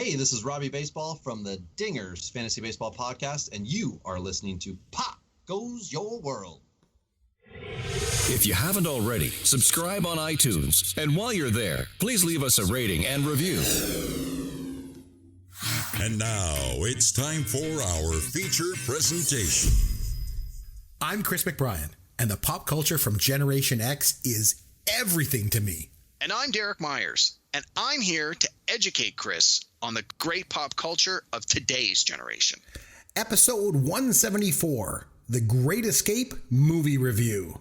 Hey, this is Robbie Baseball from the Dingers Fantasy Baseball Podcast, and you are listening to Pop Goes Your World. If you haven't already, subscribe on iTunes. And while you're there, please leave us a rating and review. And now it's time for our featured presentation. I'm Chris McBrien, and the pop culture from Generation X is everything to me. And I'm Derek Myers, and I'm here to educate Chris on the great pop culture of today's generation. Episode 174, The Great Escape Movie Review.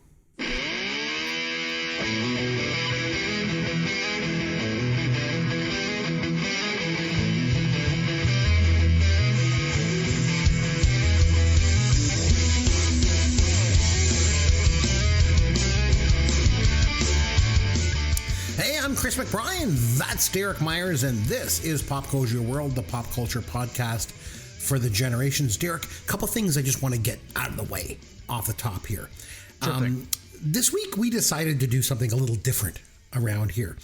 I'm Chris McBrien, that's Derek Myers, and this is Pop Goes Your World, the pop culture podcast for the generations. Derek, a couple things I just want to get out of the way off the top here. This week we decided to do something a little different around here.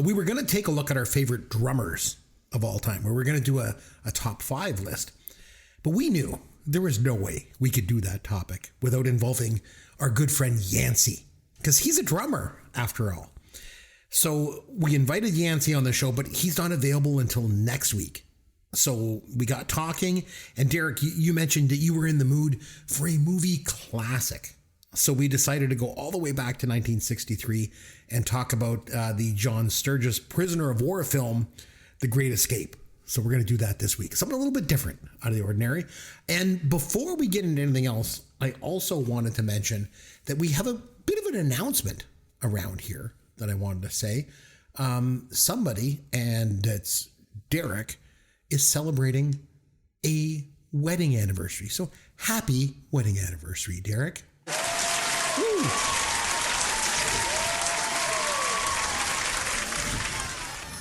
We were going to take a look at our favorite drummers of all time. We were going to do a top 5 list, but we knew there was no way we could do that topic without involving our good friend Yancey, because he's a drummer after all. So we invited Yancey on the show, but he's not available until next week. So we got talking, and Derek, you mentioned that you were in the mood for a movie classic. So we decided to go all the way back to 1963 and talk about the John Sturges prisoner of war film, The Great Escape. So we're going to do that this week. Something a little bit different out of the ordinary. And before we get into anything else, I also wanted to mention that we have a bit of an announcement around here that I wanted to say. Somebody, and it's Derek, is celebrating a wedding anniversary. So happy wedding anniversary, Derek. Woo.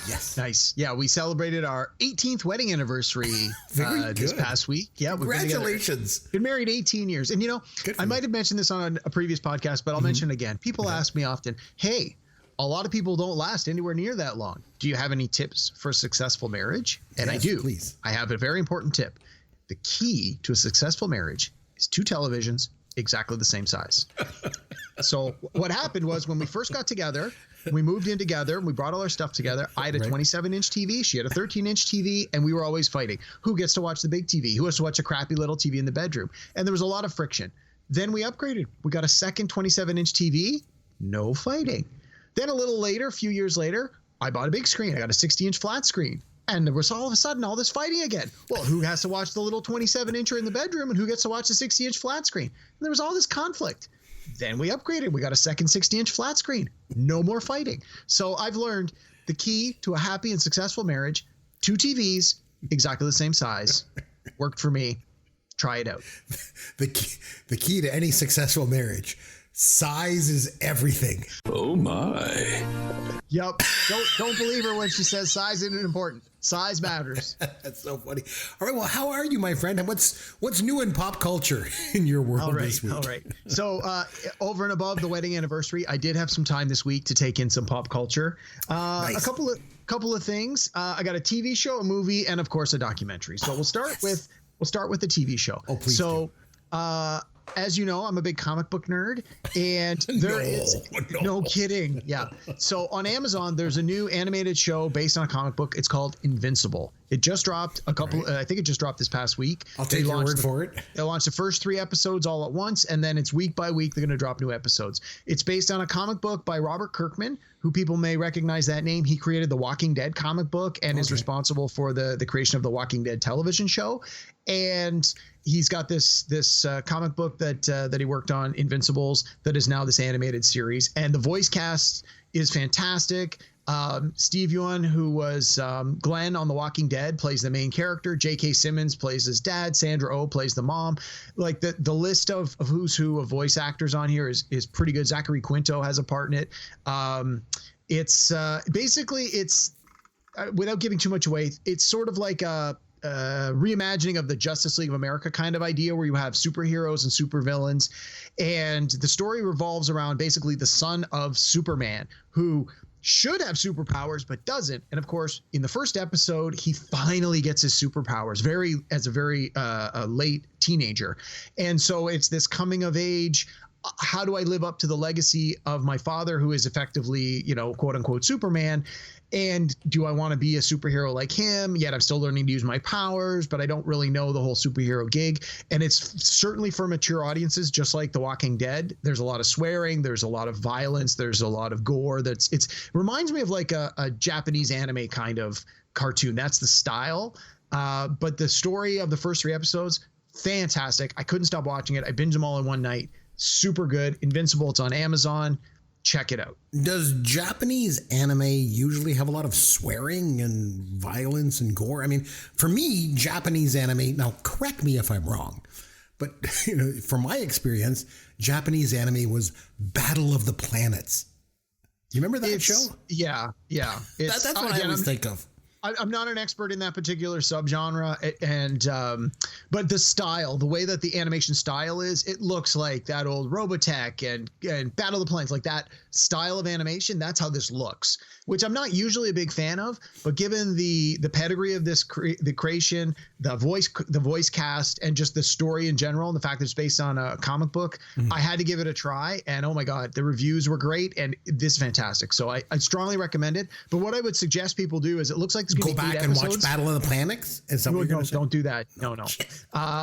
Yes. Nice. Yeah, we celebrated our 18th wedding anniversary this past week. Yeah, congratulations. Been married 18 years. And, you know, I might have mentioned this on a previous podcast, but I'll mention it again. People ask me often, hey, a lot of people don't last anywhere near that long. Do you have any tips for a successful marriage? And yes, I do. Please. I have a very important tip. The key to a successful marriage is 2 televisions exactly the same size. So what happened was when we first got together, we moved in together and we brought all our stuff together. I had a 27-inch TV. She had a 13-inch TV, and we were always fighting. Who gets to watch the big TV? Who has to watch a crappy little TV in the bedroom? And there was a lot of friction. Then we upgraded. We got a second 27-inch TV. No fighting. Then a little later, a few years later, I bought a big screen. I got a 60-inch flat screen. And there was all of a sudden all this fighting again. Well, who has to watch the little 27-incher in the bedroom, and who gets to watch the 60-inch flat screen? And there was all this conflict. Then we upgraded. We got a second 60-inch flat screen. No more fighting. So I've learned the key to a happy and successful marriage, 2 TVs, exactly the same size. Worked for me. Try it out. The key to any successful marriage. Size is everything. Oh my. Yep. Don't believe her when she says size isn't important. Size matters. That's so funny. All right. Well, how are you, my friend? And what's new in pop culture in your world this week? All right. So over and above the wedding anniversary, I did have some time this week to take in some pop culture. Nice. A couple of things. I got a TV show, a movie, and of course a documentary. So we'll start with the TV show. Oh, please. So. As you know, I'm a big comic book nerd, and no kidding. Yeah. So on Amazon, there's a new animated show based on a comic book. It's called Invincible. It just dropped I think it just dropped this past week. I'll take your word for it. They launched the first 3 episodes all at once, and then it's week by week they're going to drop new episodes. It's based on a comic book by Robert Kirkman, who people may recognize that name. He created the Walking Dead comic book and is responsible for the creation of the Walking Dead television show. And he's got this comic book that he worked on, Invincibles, that is now this animated series. And the voice cast is fantastic. Steve Ewan, who was Glenn on The Walking Dead, plays the main character. J.K. Simmons plays his dad. Sandra Oh plays the mom. Like the list of who's who of voice actors on here is pretty good. Zachary Quinto has a part in it. It's basically without giving too much away, it's sort of like a reimagining of the Justice League of America kind of idea, where you have superheroes and supervillains, and the story revolves around basically the son of Superman, who should have superpowers but doesn't. And of course, in the first episode, he finally gets his superpowers as a very late teenager. And so it's this coming of age. How do I live up to the legacy of my father, who is effectively, quote unquote Superman? And do I want to be a superhero like him? Yet I'm still learning to use my powers, but I don't really know the whole superhero gig. And it's certainly for mature audiences, just like The Walking Dead. There's a lot of swearing. There's a lot of violence. There's a lot of gore. It reminds me of like a Japanese anime kind of cartoon. That's the style. But the story of the first 3 episodes, fantastic. I couldn't stop watching it. I binged them all in one night. Super good. Invincible. It's on Amazon. Check it out. Does Japanese anime usually have a lot of swearing and violence and gore? I mean, for me, Japanese anime, now correct me if I'm wrong, but from my experience, Japanese anime was Battle of the Planets. You remember that show? Yeah. That's what I always think of. I'm not an expert in that particular subgenre, but the style, the way that the animation style is, it looks like that old Robotech and Battle of the Planets, like that style of animation. That's how this looks, which I'm not usually a big fan of. But given the pedigree of this, the creation, the voice cast, and just the story in general, and the fact that it's based on a comic book, I had to give it a try. And oh my God, the reviews were great, and this is fantastic. So I strongly recommend it. But what I would suggest people do is, it looks like go back and watch Battle of the Planets. Don't do that. No.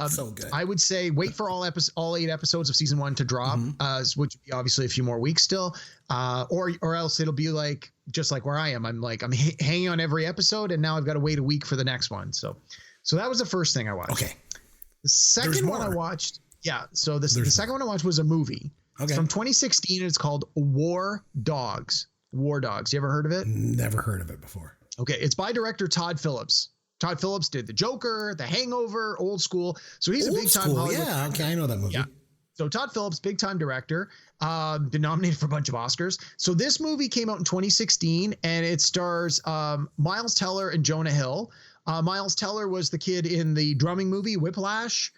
So good. I would say wait for all 8 episodes of season 1 to drop, which would be obviously a few more weeks still, or else it'll be like just like where I am. I'm hanging on every episode, and now I've got to wait a week for the next one. So that was the first thing I watched. Okay. The second one I watched, So the second one I watched was a movie. Okay. It's from 2016, and it's called War Dogs. War Dogs. You ever heard of it? Never heard of it before. Okay, it's by director Todd Phillips. Todd Phillips did The Joker, The Hangover, Old School. So he's a big-time Hollywood. Yeah, okay, I know that movie. Yeah. So Todd Phillips, big-time director, been nominated for a bunch of Oscars. So this movie came out in 2016, and it stars Miles Teller and Jonah Hill. Miles Teller was the kid in the drumming movie Whiplash.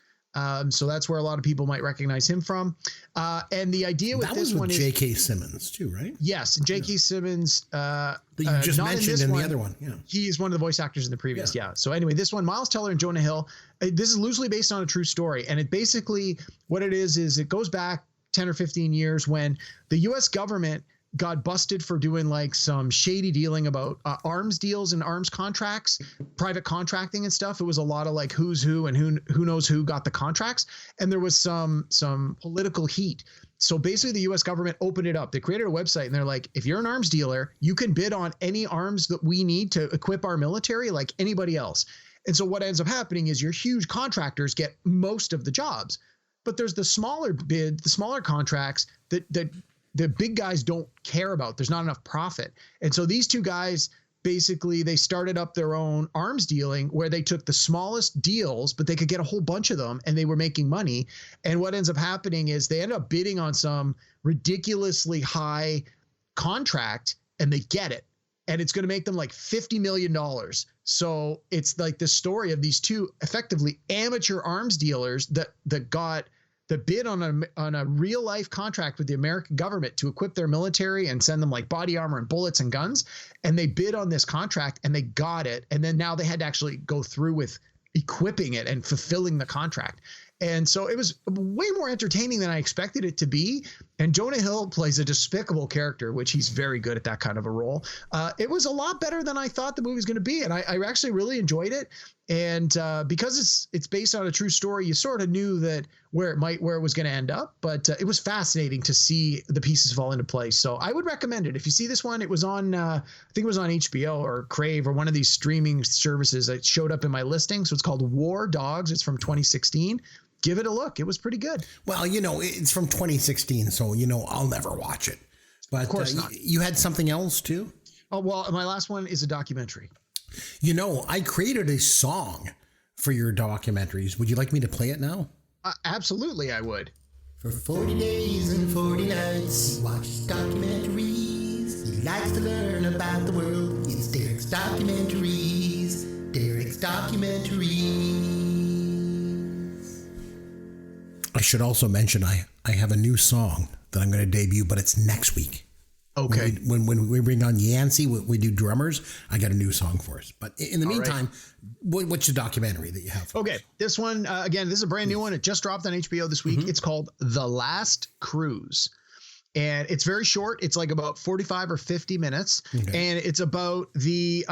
So that's where a lot of people might recognize him from. And the idea with this one is J.K. Simmons too, right? Yes, J.K. Simmons. That you just mentioned in the other one. Yeah, he's one of the voice actors in the previous. Yeah. So anyway, this one, Miles Teller and Jonah Hill. This is loosely based on a true story, and it basically what it is it goes back 10 or 15 years when the U.S. government got busted for doing like some shady dealing about arms deals and arms contracts, private contracting and stuff. It was a lot of like who's who and who knows who got the contracts. And there was some political heat. So basically the US government opened it up. They created a website, and they're like, if you're an arms dealer, you can bid on any arms that we need to equip our military like anybody else. And so what ends up happening is your huge contractors get most of the jobs, but there's the smaller contracts that the big guys don't care about. There's not enough profit. And so these two guys, basically, they started up their own arms dealing where they took the smallest deals, but they could get a whole bunch of them, and they were making money. And what ends up happening is they end up bidding on some ridiculously high contract, and they get it. And it's going to make them like $50 million. So it's like the story of these two effectively amateur arms dealers that got the bid on a real life contract with the American government to equip their military and send them like body armor and bullets and guns. And they bid on this contract, and they got it. And then now they had to actually go through with equipping it and fulfilling the contract. And so it was way more entertaining than I expected it to be. And Jonah Hill plays a despicable character, which he's very good at that kind of a role. It was a lot better than I thought the movie was going to be. And I actually really enjoyed it. And because it's based on a true story, you sort of knew that where it was going to end up. But it was fascinating to see the pieces fall into place. So I would recommend it. If you see this one, it was on, I think it was on HBO or Crave or one of these streaming services that showed up in my listing. So it's called War Dogs. It's from 2016. Give it a look. It was pretty good. Well, it's from 2016, so I'll never watch it. But of course not. You had something else too? Oh, well, my last one is a documentary. I created a song for your documentaries. Would you like me to play it now? Absolutely, I would. For 40 days and 40 nights, he watches documentaries. He likes to learn about the world. It's Derek's Documentaries. Derek's Documentaries. I should also mention I have a new song that I'm going to debut, but it's next week. Okay. When we bring on Yancey, we do drummers, I got a new song for us. But in the meantime, what's the documentary that you have? Okay. This one, again, this is a brand new one. It just dropped on HBO this week. It's called The Last Cruise. And it's very short. It's like about 45 or 50 minutes. Okay. And it's about the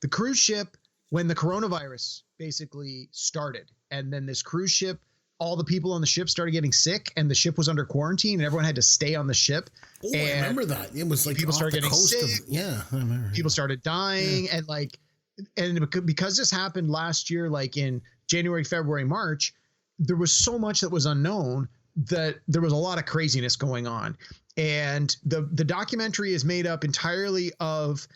cruise ship when the coronavirus basically started. And then this cruise ship, all the people on the ship started getting sick and the ship was under quarantine and everyone had to stay on the ship. Oh, I remember that. It was like people started getting sick. I remember. People started dying and because this happened last year, like in January, February, March, there was so much that was unknown that there was a lot of craziness going on. And the documentary is made up entirely of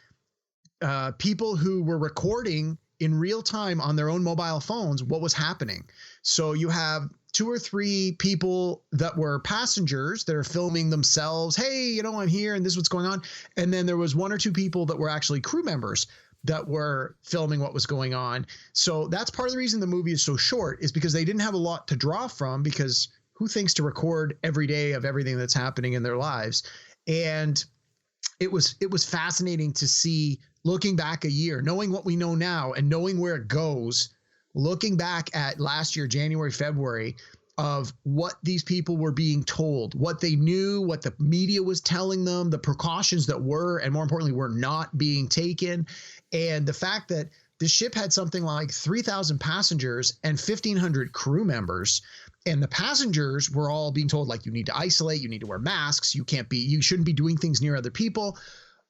people who were recording in real time on their own mobile phones what was happening. So you have 2 or 3 people that were passengers that are filming themselves. Hey, I'm here and this is what's going on. And then there was 1 or 2 people that were actually crew members that were filming what was going on. So that's part of the reason the movie is so short, is because they didn't have a lot to draw from, because who thinks to record every day of everything that's happening in their lives? And it was fascinating to see, looking back a year, knowing what we know now and knowing where it goes, looking back at last year, January, February, of what these people were being told, what they knew, what the media was telling them, the precautions that were, and more importantly, were not being taken. And the fact that the ship had something like 3,000 passengers and 1,500 crew members. And the passengers were all being told, like, you need to isolate, you need to wear masks, you shouldn't be doing things near other people.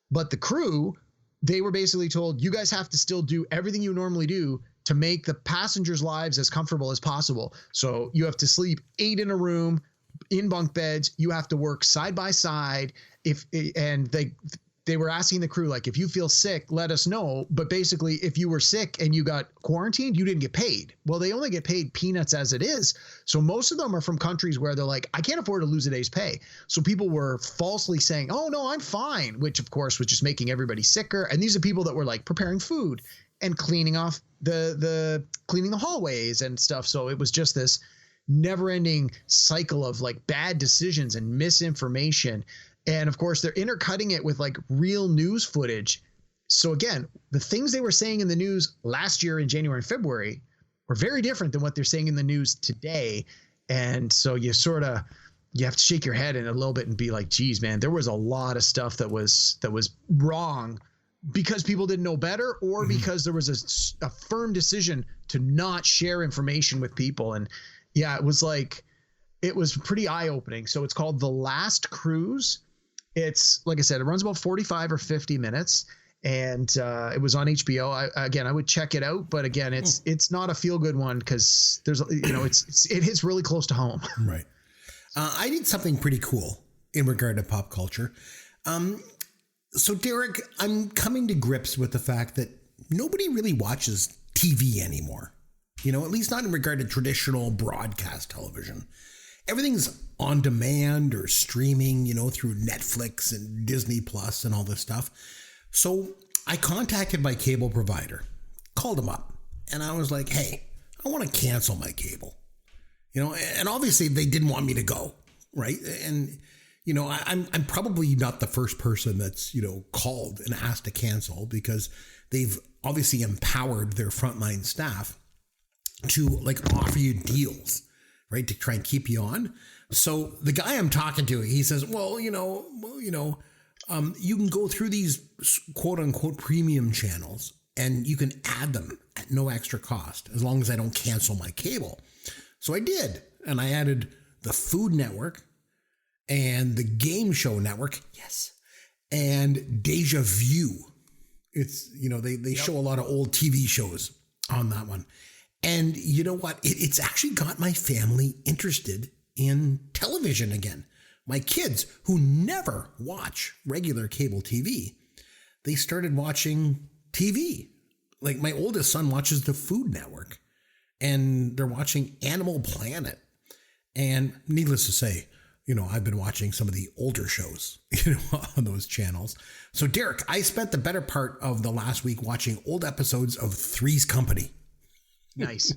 But the crew, they were basically told, you guys have to still do everything you normally do to make the passengers' lives as comfortable as possible. So you have to sleep 8 in a room in bunk beds. You have to work side by side. They were asking the crew, like, if you feel sick, let us know. But basically, if you were sick and you got quarantined, you didn't get paid. Well, they only get paid peanuts as it is. So most of them are from countries where they're like, I can't afford to lose a day's pay. So people were falsely saying, oh, no, I'm fine, which, of course, was just making everybody sicker. And these are people that were like preparing food and cleaning off cleaning the hallways and stuff. So it was just this never-ending cycle of like bad decisions and misinformation. And of course, they're intercutting it with like real news footage. So again, the things they were saying in the news last year in January and February were very different than what they're saying in the news today. And so you have to shake your head in a little bit and be like, geez, man, there was a lot of stuff that was wrong because people didn't know better, or because there was a firm decision to not share information with people. And yeah, it was pretty eye-opening. So it's called The Last Cruise. It's, like I said, it runs about 45 or 50 minutes, and it was on HBO. I would check it out, but again, it's not a feel-good one because there's, it hits really close to home. Right. I did something pretty cool in regard to pop culture. So Derek, I'm coming to grips with the fact that nobody really watches TV anymore. At least not in regard to traditional broadcast television. Everything's on demand or streaming, through Netflix and Disney Plus and all this stuff. So I contacted my cable provider, called them up, and I was like, hey, I want to cancel my cable. And obviously they didn't want me to go, right? And, I'm probably not the first person that's, called and asked to cancel, because they've obviously empowered their frontline staff to like offer you deals, right, to try and keep you on. So the guy I'm talking to, he says, you can go through these quote unquote premium channels and you can add them at no extra cost as long as I don't cancel my cable. So I did. And I added the Food Network and the Game Show Network. Yes. And Deja Vu. It's, they show a lot of old TV shows on that one. And you know what? It's actually got my family interested in television again. My kids, who never watch regular cable TV, they started watching TV. Like my oldest son watches the Food Network, and they're watching Animal Planet. And needless to say, I've been watching some of the older shows, on those channels. So Derek, I spent the better part of the last week watching old episodes of Three's Company. Nice.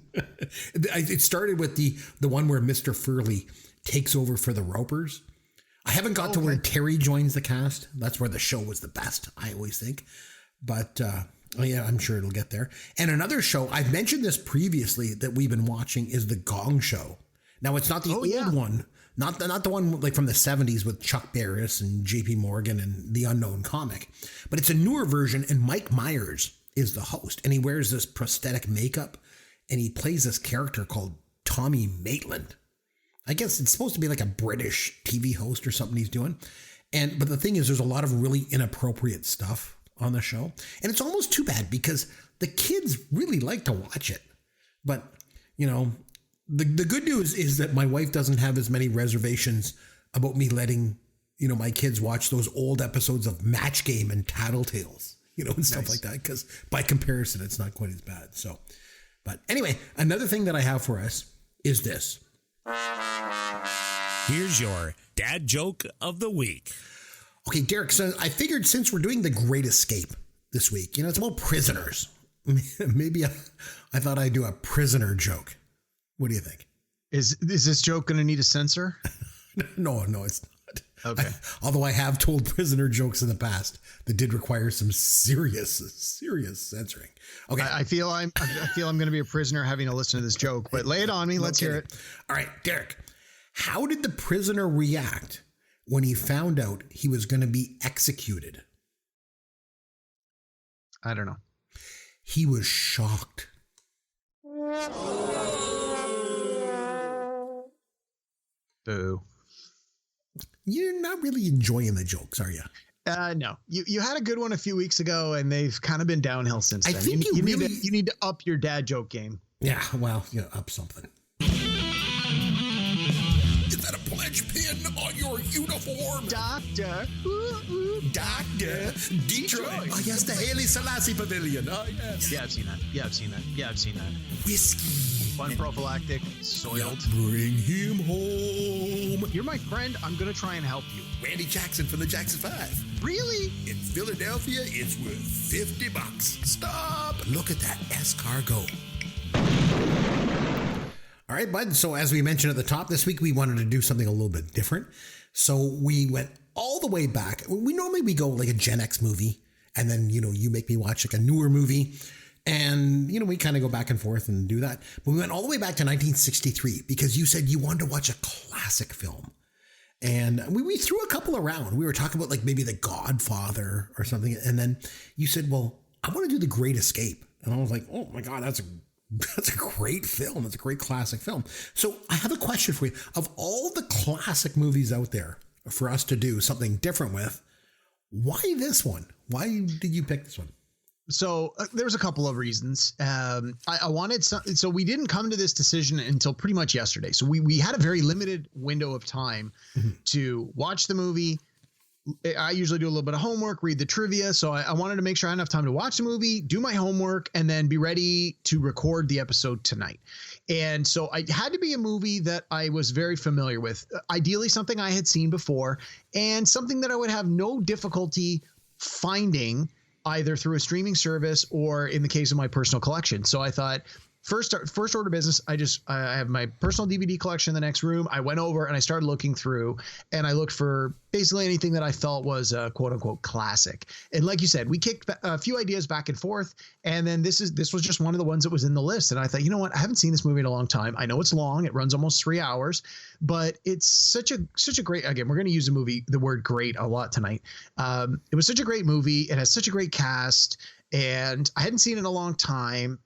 It started with the one where Mr. Furley takes over for the Ropers. I haven't got to where Terry joins the cast. That's where the show was the best, I always think. But yeah, I'm sure it'll get there. And another show, I've mentioned this previously that we've been watching, is The Gong Show. Now, it's not the old one, not the one like from the 70s with Chuck Barris and JP Morgan and the Unknown Comic, but it's a newer version, and Mike Myers is the host, and he wears this prosthetic makeup, and he plays this character called Tommy Maitland. I guess it's supposed to be like a British TV host or something he's doing. But the thing is, there's a lot of really inappropriate stuff on the show. And it's almost too bad because the kids really like to watch it. But, you know, the good news is that my wife doesn't have as many reservations about me letting, you know, my kids watch those old episodes of Match Game and Tattletales, you know, and stuff like that. Because by comparison, it's not quite as bad. So, but anyway, another thing that I have for us is this. Here's your dad joke of the week. Okay, Derek, so I figured since we're doing The Great Escape this week, you know, it's about prisoners. Maybe I thought I'd do a prisoner joke. What do you think? Is this joke going to need a censor? No, it's not. Okay. Although I have told prisoner jokes in the past that did require some serious censoring. Okay. I feel I'm going to be a prisoner having to listen to this joke, but lay it on me. Let's hear it. All right, Derek. How did the prisoner react when he found out he was going to be executed? I don't know. He was shocked. Boo. You're not really enjoying the jokes, are you? No. You had a good one a few weeks ago, and they've kind of been downhill since then. I think you need to up your dad joke game. Yeah, well, up something. Is that a pledge pin on your uniform? Doctor. Doctor. Detroit. Oh, yes, the Haile Selassie Pavilion. Oh, yes. Yeah, I've seen that. Whiskey. Fun prophylactic. Soiled. Bring him home. You're my friend. I'm going to try and help you. Randy Jackson from the Jackson 5. Really? In Philadelphia, it's worth $50. Stop. Look at that escargot. All right, bud. So as we mentioned at the top, this week we wanted to do something a little bit different. So we went all the way back. We go like a Gen X movie, and then, you know, you make me watch like a newer movie. And, you know, we kind of go back and forth and do that. But we went all the way back to 1963 because you said you wanted to watch a classic film. And we threw a couple around. We were talking about like maybe The Godfather or something. And then you said, well, I want to do The Great Escape. And I was like, oh my God, that's a great film. It's a great classic film. So I have a question for you. Of all the classic movies out there for us to do something different with, why this one? Why did you pick this one? So there's a couple of reasons. I wanted so we didn't come to this decision until pretty much yesterday. So we had a very limited window of time to watch the movie. I usually do a little bit of homework, read the trivia. So I wanted to make sure I had enough time to watch the movie, do my homework, and then be ready to record the episode tonight. And so I had to be a movie that I was very familiar with, ideally something I had seen before, and something that I would have no difficulty finding either through a streaming service or in the case of my personal collection. So I thought, first order of business, I have my personal DVD collection in the next room. I went over and I started looking through, and I looked for basically anything that I felt was a quote unquote classic. And like you said, we kicked a few ideas back and forth, and then this was just one of the ones that was in the list. And I thought, you know what? I haven't seen this movie in a long time. I know it's long. It runs almost 3 hours, but it's such a great, again, we're going to use the word great a lot tonight. It was such a great movie. It has such a great cast, and I hadn't seen it in a long time.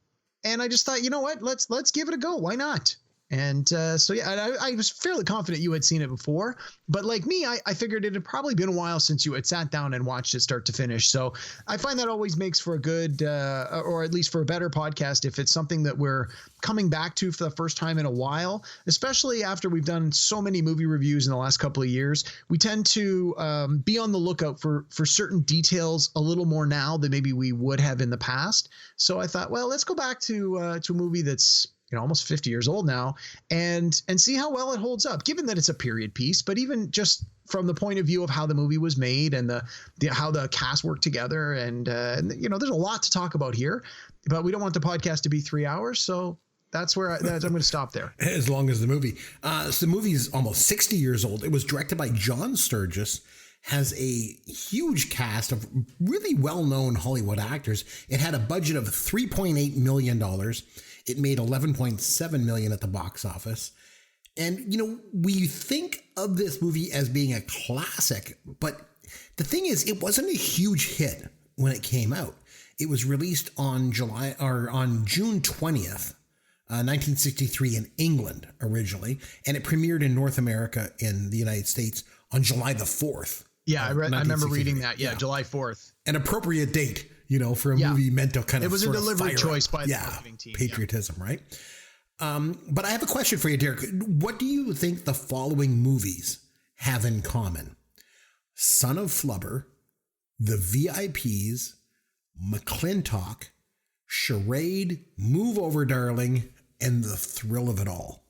And I just thought, you know what, let's give it a go. Why not? And so, yeah, I was fairly confident you had seen it before. But like me, I figured it had probably been a while since you had sat down and watched it start to finish. So I find that always makes for a good or at least for a better podcast if it's something that we're coming back to for the first time in a while, especially after we've done so many movie reviews in the last couple of years. We tend to be on the lookout for certain details a little more now than maybe we would have in the past. So I thought, well, let's go back to a movie that's, you know, almost 50 years old now, and see how well it holds up, given that it's a period piece, but even just from the point of view of how the movie was made and how the cast worked together. And you know, there's a lot to talk about here, but we don't want the podcast to be 3 hours. So That's where I'm going to stop there. As long as the movie. So the movie is almost 60 years old. It was directed by John Sturges, has a huge cast of really well-known Hollywood actors. It had a budget of $3.8 million. It made $11.7 million at the box office. And, you know, we think of this movie as being a classic, but the thing is, it wasn't a huge hit when it came out. It was released on June 20th, 1963 in England originally, and it premiered in North America in the United States on July the 4th. Yeah, I remember reading that. Yeah, July 4th. An appropriate date, you know, for a movie meant to kind of. It was a delivery choice by the marketing team. Patriotism, right? But I have a question for you, Derek. What do you think the following movies have in common? Son of Flubber, The VIPs, McClintock, Charade, Move Over Darling, and The Thrill of It All.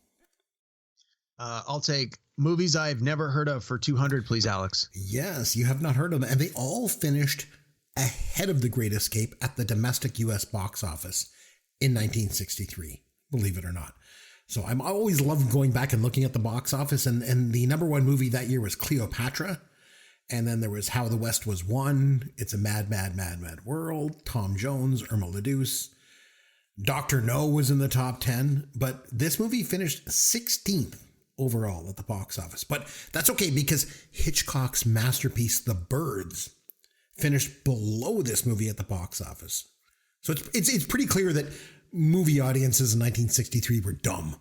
I'll take movies I've never heard of for 200, please, Alex. Yes, you have not heard of them. And they all finished ahead of The Great Escape at the domestic U.S. box office in 1963, believe it or not. So I'm always loved going back and looking at the box office. And the number one movie that year was Cleopatra. And then there was How the West Was Won, It's a Mad, Mad, Mad, Mad World, Tom Jones, Irma la Douce. Dr. No was in the top 10, but this movie finished 16th overall at the box office. But that's okay because Hitchcock's masterpiece, The Birds, finished below this movie at the box office. So it's pretty clear that movie audiences in 1963 were dumb,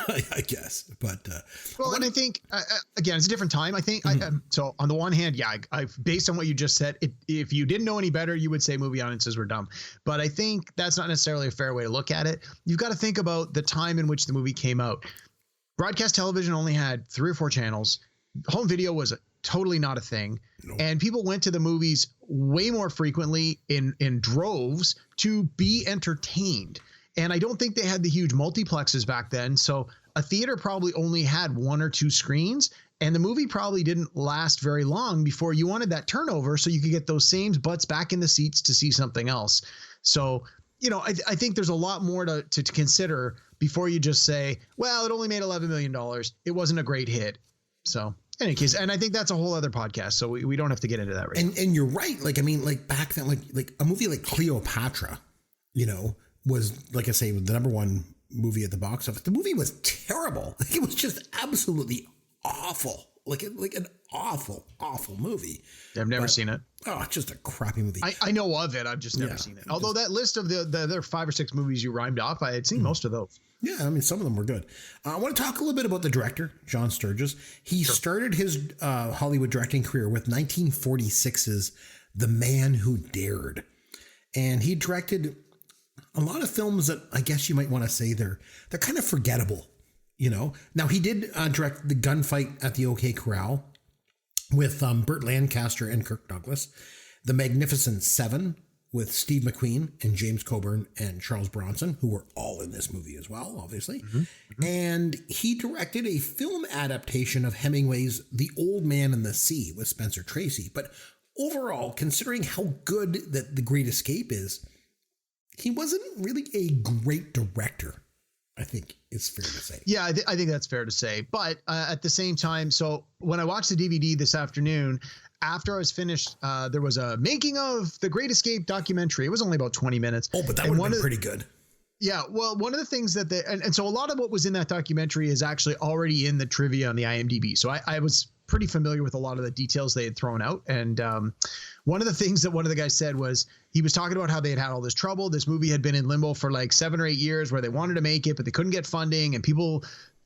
I guess. But and I think again, it's a different time. I think so. On the one hand, I based on what you just said, if you didn't know any better, you would say movie audiences were dumb. But I think that's not necessarily a fair way to look at it. You've got to think about the time in which the movie came out. Broadcast television only had 3 or 4 channels. Home video was totally not a thing. Nope. And people went to the movies way more frequently in droves to be entertained. And I don't think they had the huge multiplexes back then. So a theater probably only had 1 or 2 screens, and the movie probably didn't last very long before you wanted that turnover so you could get those same butts back in the seats to see something else. So, you know, I think there's a lot more to consider before you just say, well, it only made $11 million. It wasn't a great hit. So in any case, and I think that's a whole other podcast. So we don't have to get into that right now. And you're right. Like, I mean, like back then, like a movie like Cleopatra, you know, was, like I say, the number one movie at the box office. The movie was terrible. It was just absolutely awful. Like an awful movie. I've never seen it. Oh, it's just a crappy movie. I know of it. I've just never seen it. Although that list of the other 5 or 6 movies you rhymed off, I had seen most of those. Yeah, I mean, some of them were good. I want to talk a little bit about the director, John Sturges. He started his Hollywood directing career with 1946's The Man Who Dared. And he directed a lot of films that I guess you might want to say they're kind of forgettable, you know. Now, he did direct The Gunfight at the OK Corral with Burt Lancaster and Kirk Douglas, The Magnificent Seven with Steve McQueen and James Coburn and Charles Bronson, who were all in this movie as well, obviously. And he directed a film adaptation of Hemingway's The Old Man and the Sea with Spencer Tracy. But overall, considering how good that The Great Escape is, he wasn't really a great director, I think it's fair to say. Yeah, I think that's fair to say. But at the same time, so when I watched the DVD this afternoon, after I was finished, there was a making of The Great Escape documentary. It was only about 20 minutes. Oh, but that would have been pretty good. Yeah, well, one of the things that and so a lot of what was in that documentary is actually already in the trivia on the IMDb. So I was pretty familiar with a lot of the details they had thrown out. And one of the things that one of the guys said was he was talking about how they had had all this trouble. This movie had been in limbo for like 7 or 8 years where they wanted to make it, but they couldn't get funding and people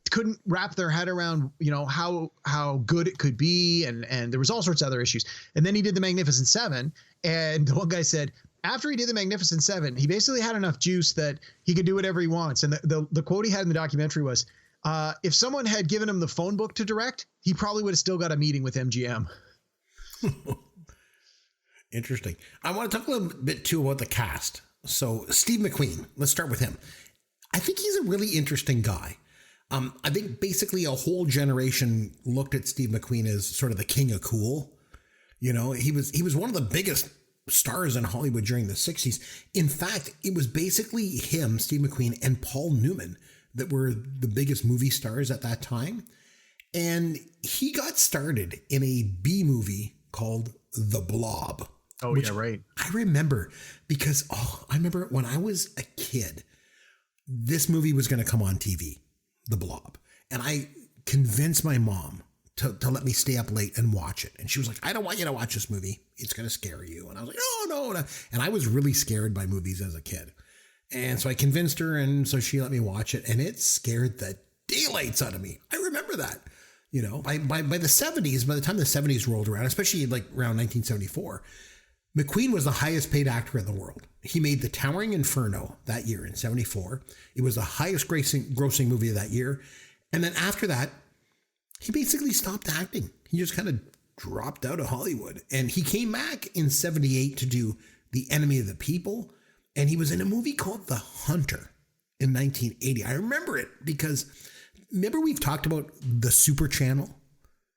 couldn't wrap their head around, you know, how good it could be. And there was all sorts of other issues. And then he did The Magnificent Seven. And the one guy said, after he did The Magnificent Seven, he basically had enough juice that he could do whatever he wants. And the quote he had in the documentary was, if someone had given him the phone book to direct, he probably would have still got a meeting with MGM. Interesting. I want to talk a little bit too about the cast. So Steve McQueen, let's start with him. I think he's a really interesting guy. I think basically a whole generation looked at Steve McQueen as sort of the king of cool. You know, he was one of the biggest stars in Hollywood during the 60s. In fact, it was basically him, Steve McQueen, and Paul Newman that were the biggest movie stars at that time. And he got started in a B movie called The Blob. Oh, yeah, right. I remember because, I remember when I was a kid, this movie was going to come on TV, The Blob. And I convinced my mom to let me stay up late and watch it. And she was like, I don't want you to watch this movie. It's going to scare you. And I was like, no. And I was really scared by movies as a kid. And so I convinced her, and so she let me watch it, and it scared the daylights out of me. I remember that. You know, by the 70s, by the time the 70s rolled around, especially like around 1974, McQueen was the highest paid actor in the world. He made The Towering Inferno that year in 74. It was the highest grossing movie of that year. And then after that, he basically stopped acting. He just kind of dropped out of Hollywood. And he came back in 78 to do The Enemy of the People. And he was in a movie called The Hunter in 1980. I remember it because remember we've talked about the Super Channel?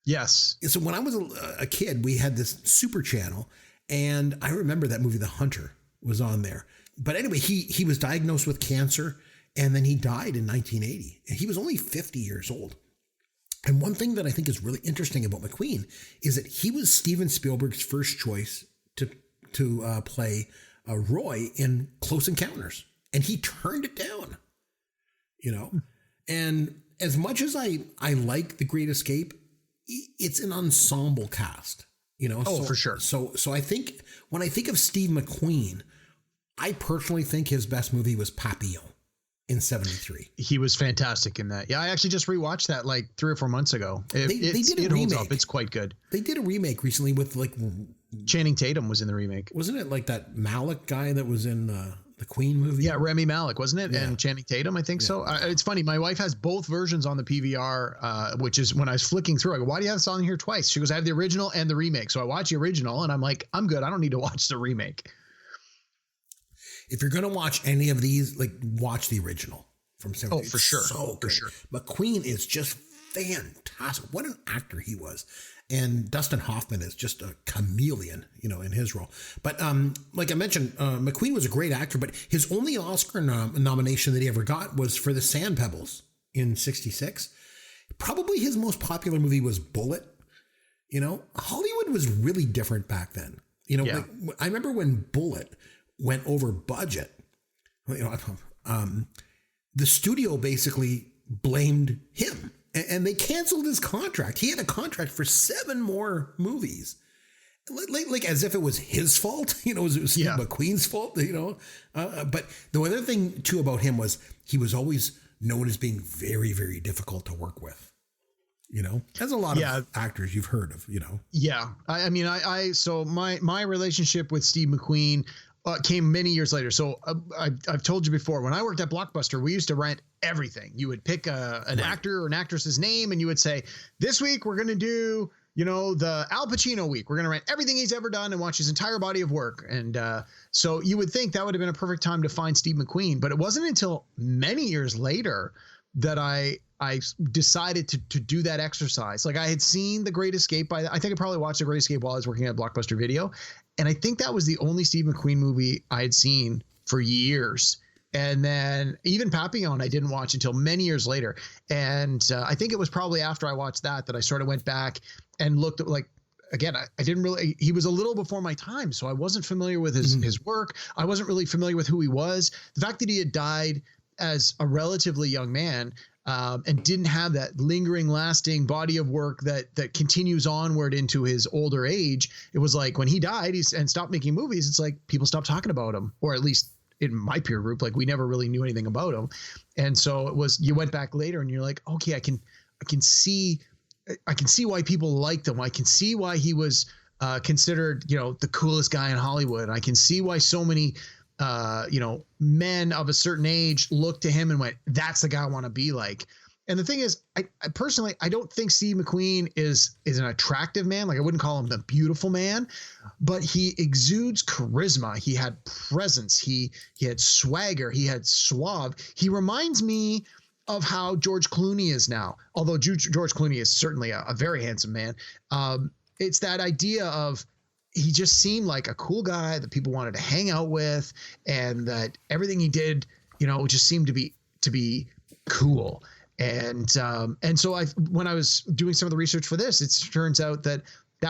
Yes. So when I was a kid, we had this Super Channel. And I remember that movie, The Hunter, was on there. But anyway, he was diagnosed with cancer, and then he died in 1980. And he was only 50 years old. And one thing that I think is really interesting about McQueen is that he was Steven Spielberg's first choice to play Roy in Close Encounters. And he turned it down, you know. And as much as I like The Great Escape, it's an ensemble cast. You know, for sure. So I think when I think of Steve McQueen, I personally think his best movie was Papillon in 73. He was fantastic in that. Yeah, I actually just rewatched that like 3 or 4 months ago. They did a remake. Holds up. It's quite good. They did a remake recently with like Channing Tatum was in the remake. Wasn't it like that Malik guy that was in the Queen movie? Yeah, Rami Malek, wasn't it? Yeah. And Channing Tatum, I think so. It's funny. My wife has both versions on the PVR, which is when I was flicking through, I go, why do you have this on here twice? She goes, I have the original and the remake. So I watch the original and I'm like, I'm good. I don't need to watch the remake. If you're going to watch any of these, like watch the original from 70. Oh, for sure. For sure. McQueen is just fantastic. What an actor he was. And Dustin Hoffman is just a chameleon, you know, in his role. But like I mentioned, McQueen was a great actor, but his only Oscar nomination that he ever got was for The Sand Pebbles in 66. Probably his most popular movie was Bullet. You know, Hollywood was really different back then. You know, like, I remember when Bullet went over budget, you know, the studio basically blamed him. And they canceled his contract. He had a contract for 7 more movies, like as if it was his fault. You know, it was Steve McQueen's fault. You know, but the other thing too about him was he was always known as being very, very difficult to work with. You know, as a lot of actors you've heard of. You know. Yeah, I mean, so my relationship with Steve McQueen came many years later. So I've told you before, when I worked at Blockbuster, we used to rent everything. You would pick an actor or an actress's name, and you would say, this week we're going to do, you know, the Al Pacino week. We're going to rent everything he's ever done and watch his entire body of work. And so you would think that would have been a perfect time to find Steve McQueen. But it wasn't until many years later that I decided to do that exercise. Like I had seen The Great Escape I think I probably watched The Great Escape while I was working at Blockbuster Video. And I think that was the only Steve McQueen movie I had seen for years. And then even Papillon I didn't watch until many years later. And I think it was probably after I watched that I sort of went back and looked at, like, again, I didn't really, he was a little before my time, so I wasn't familiar with his work. I wasn't really familiar with who he was. The fact that he had died as a relatively young man and didn't have that lingering, lasting body of work that continues onward into his older age. It was like when he died and stopped making movies, it's like people stopped talking about him, or at least in my peer group, like we never really knew anything about him. And so it was, you went back later and you're like, okay, I can see why people liked him. I can see why he was considered, you know, the coolest guy in Hollywood. I can see why so many you know, men of a certain age looked to him and went, that's the guy I want to be like. And the thing is, I personally, I don't think Steve McQueen is an attractive man. Like I wouldn't call him the beautiful man, but he exudes charisma. He had presence. He had swagger. He had suave. He reminds me of how George Clooney is now. Although George Clooney is certainly a very handsome man. It's that idea of he just seemed like a cool guy that people wanted to hang out with, and that everything he did, just seemed to be cool. And so when I was doing some of the research for this, it turns out that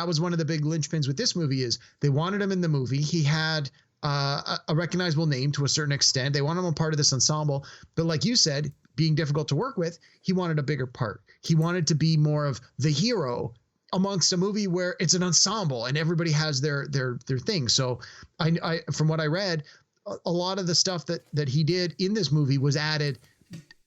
was one of the big linchpins with this movie is they wanted him in the movie. He had a recognizable name to a certain extent. They wanted him a part of this ensemble, but like you said, being difficult to work with, he wanted a bigger part. He wanted to be more of the hero amongst a movie where it's an ensemble and everybody has their thing. So I from what I read, a lot of the stuff that he did in this movie was added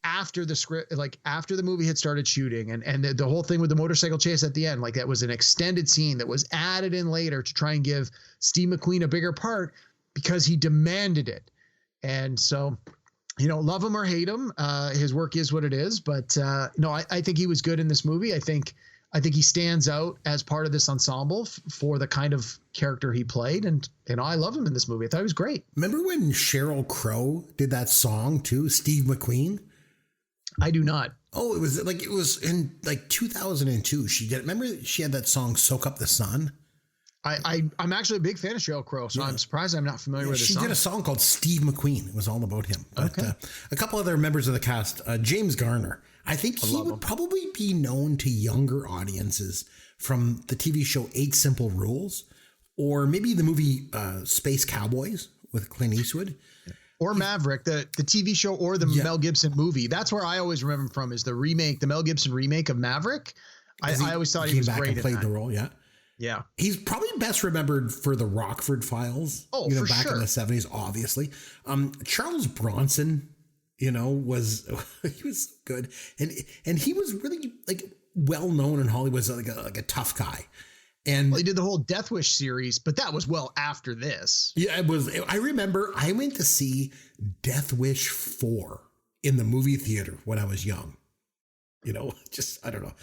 after the script, like after the movie had started shooting, and the whole thing with the motorcycle chase at the end, like that was an extended scene that was added in later to try and give Steve McQueen a bigger part because he demanded it. And so, love him or hate him, his work is what it is. But I think he was good in this movie. I think he stands out as part of this ensemble for the kind of character he played. And, I love him in this movie. I thought he was great. Remember when Sheryl Crow did that song too, Steve McQueen? I do not. Oh, it was in 2002. She did. Remember she had that song "Soak Up the Sun." I'm actually a big fan of Sheryl Crow, so I'm surprised I'm not familiar with this song. She did a song called Steve McQueen. It was all about him. But, a couple other members of the cast, James Garner. I think he would probably be known to younger audiences from the TV show 8 Simple Rules, or maybe the movie Space Cowboys with Clint Eastwood. Or Maverick, the TV show, or the Mel Gibson movie. That's where I always remember him from, is the remake, the Mel Gibson remake of Maverick. I always thought he was great. Played the role, yeah. Yeah. He's probably best remembered for the Rockford Files. Oh, for back sure. in the 70s, obviously. Charles Bronson, he was good. And he was really well known in Hollywood as like a tough guy. And he did the whole Death Wish series, but that was well after this. Yeah, it was. I remember I went to see Death Wish 4 in the movie theater when I was young. I don't know.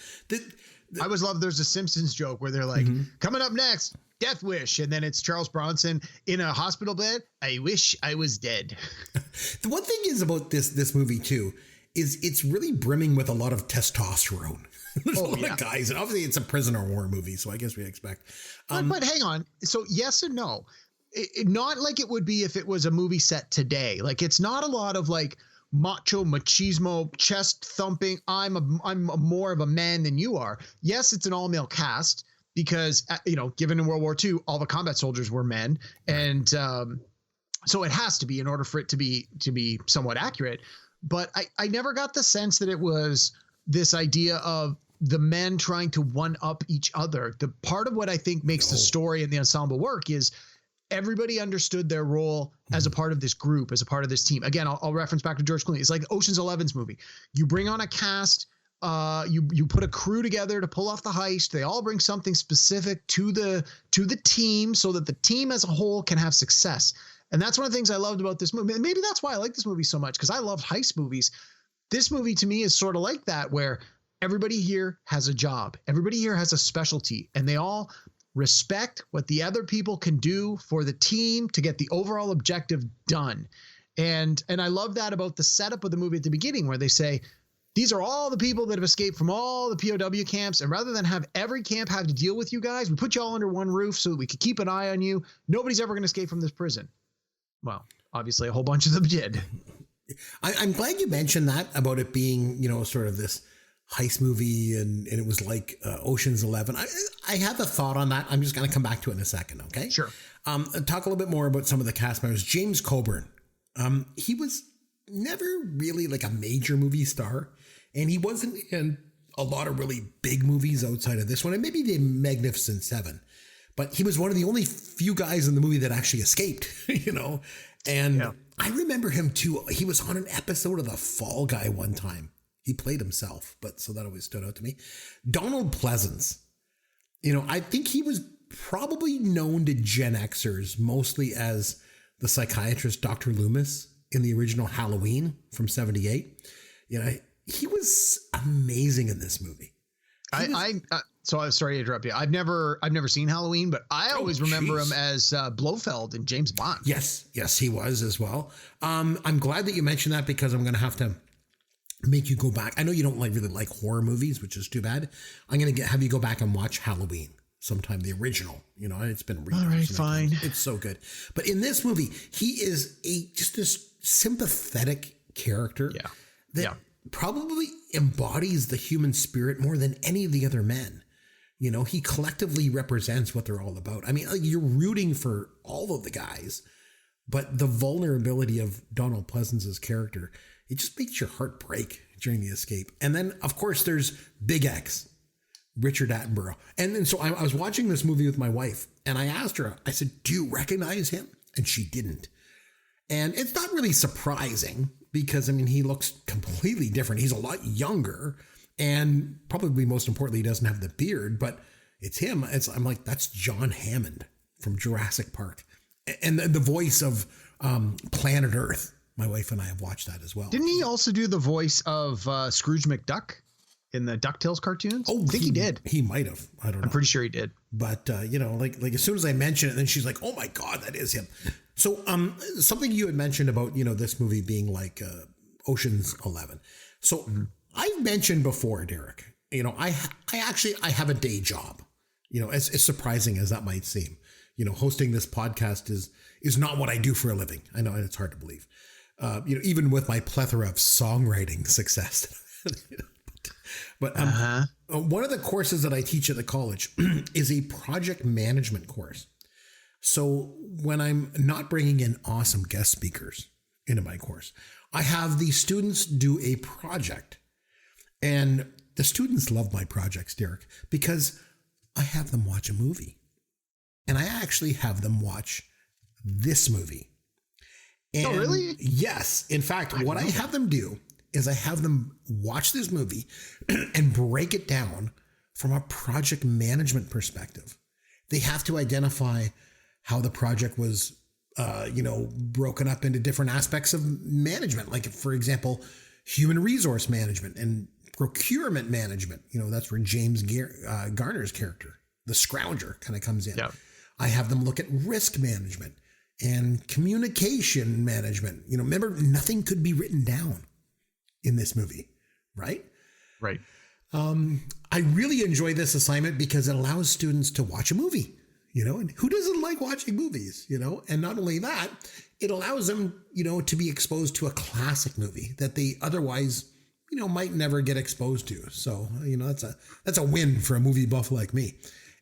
I always love, there's a Simpsons joke where they're like, coming up next, Death Wish. And then it's Charles Bronson in a hospital bed. I wish I was dead. The one thing is about this movie too, is it's really brimming with a lot of testosterone. There's a lot of guys, and obviously it's a prisoner war movie, so I guess we expect. But hang on. So yes and no. Not like it would be if it was a movie set today. Like, it's not a lot of macho machismo, chest thumping. I'm more of a man than you are. Yes, it's an all male cast because given in World War II, all the combat soldiers were men, and so it has to be in order for it to be somewhat accurate. But I never got the sense that it was this idea of the men trying to one up each other. The part of what I think makes the story and the ensemble work is everybody understood their role as a part of this group, as a part of this team. Again, I'll reference back to George Clooney. It's like Ocean's 11's movie. You bring on a cast, you put a crew together to pull off the heist. They all bring something specific to the team so that the team as a whole can have success. And that's one of the things I loved about this movie. Maybe that's why I like this movie so much, because I love heist movies. This movie to me is sort of like that, where everybody here has a job. Everybody here has a specialty, and they all respect what the other people can do for the team to get the overall objective done. And I love that about the setup of the movie at the beginning, where they say, these are all the people that have escaped from all the POW camps. And rather than have every camp have to deal with you guys, we put you all under one roof so that we could keep an eye on you. Nobody's ever going to escape from this prison. Well, obviously a whole bunch of them did. I'm glad you mentioned that about it being, sort of this heist movie and it was like Ocean's 11. I have a thought on that. I'm just going to come back to it in a second. Okay. Sure. Talk a little bit more about some of the cast members. James Coburn. He was never really like a major movie star, and he wasn't in a lot of really big movies outside of this one, and maybe the Magnificent Seven, but he was one of the only few guys in the movie that actually escaped, and yeah. I remember him too. He was on an episode of The Fall Guy one time. He played himself, but so that always stood out to me. Donald Pleasance. I think he was probably known to Gen Xers mostly as the psychiatrist Dr. Loomis in the original Halloween from 78. He was amazing in this movie. So I'm sorry to interrupt you. I've never seen Halloween, but I always remember him as Blofeld in James Bond. Yes, he was as well. I'm glad that you mentioned that, because I'm going to have to make you go back. I know you don't really like horror movies, which is too bad. I'm going to have you go back and watch Halloween. sometime, the original, and it's been all right, fine. It's so good. But in this movie, he is just this sympathetic character that probably embodies the human spirit more than any of the other men. He collectively represents what they're all about. I mean, you're rooting for all of the guys, but the vulnerability of Donald Pleasance's character, it just makes your heart break during the escape. And then, of course, there's Big X, Richard Attenborough. And then so I was watching this movie with my wife, and I asked her, I said, do you recognize him? And she didn't. And it's not really surprising because, he looks completely different. He's a lot younger, and probably most importantly, he doesn't have the beard, but it's him. I'm like, that's John Hammond from Jurassic Park. And the voice of Planet Earth. My wife and I have watched that as well. Didn't he also do the voice of Scrooge McDuck in the DuckTales cartoons? Oh, I think he did. He might have. I don't know. I'm pretty sure he did. But, like as soon as I mention it, then she's like, oh my God, that is him. So something you had mentioned about, this movie being like Ocean's 11. So I've mentioned before, Derek, I have a day job, as surprising as that might seem. Hosting this podcast is not what I do for a living. I know it's hard to believe. Even with my plethora of songwriting success. But one of the courses that I teach at the college is a project management course. So when I'm not bringing in awesome guest speakers into my course, I have the students do a project. And the students love my projects, Derek, because I have them watch a movie. And I actually have them watch this movie. And oh, really? Yes. In fact, what I have them do is I have them watch this movie and break it down from a project management perspective. They have to identify how the project was, broken up into different aspects of management. Like, for example, human resource management and procurement management. That's where James Garner's character, the Scrounger, kind of comes in. Yeah. I have them look at risk management and communication management. Remember, nothing could be written down in this movie, right? Right. I really enjoy this assignment because it allows students to watch a movie, and who doesn't like watching movies, and not only that, it allows them, to be exposed to a classic movie that they otherwise, might never get exposed to. So, that's a win for a movie buff like me.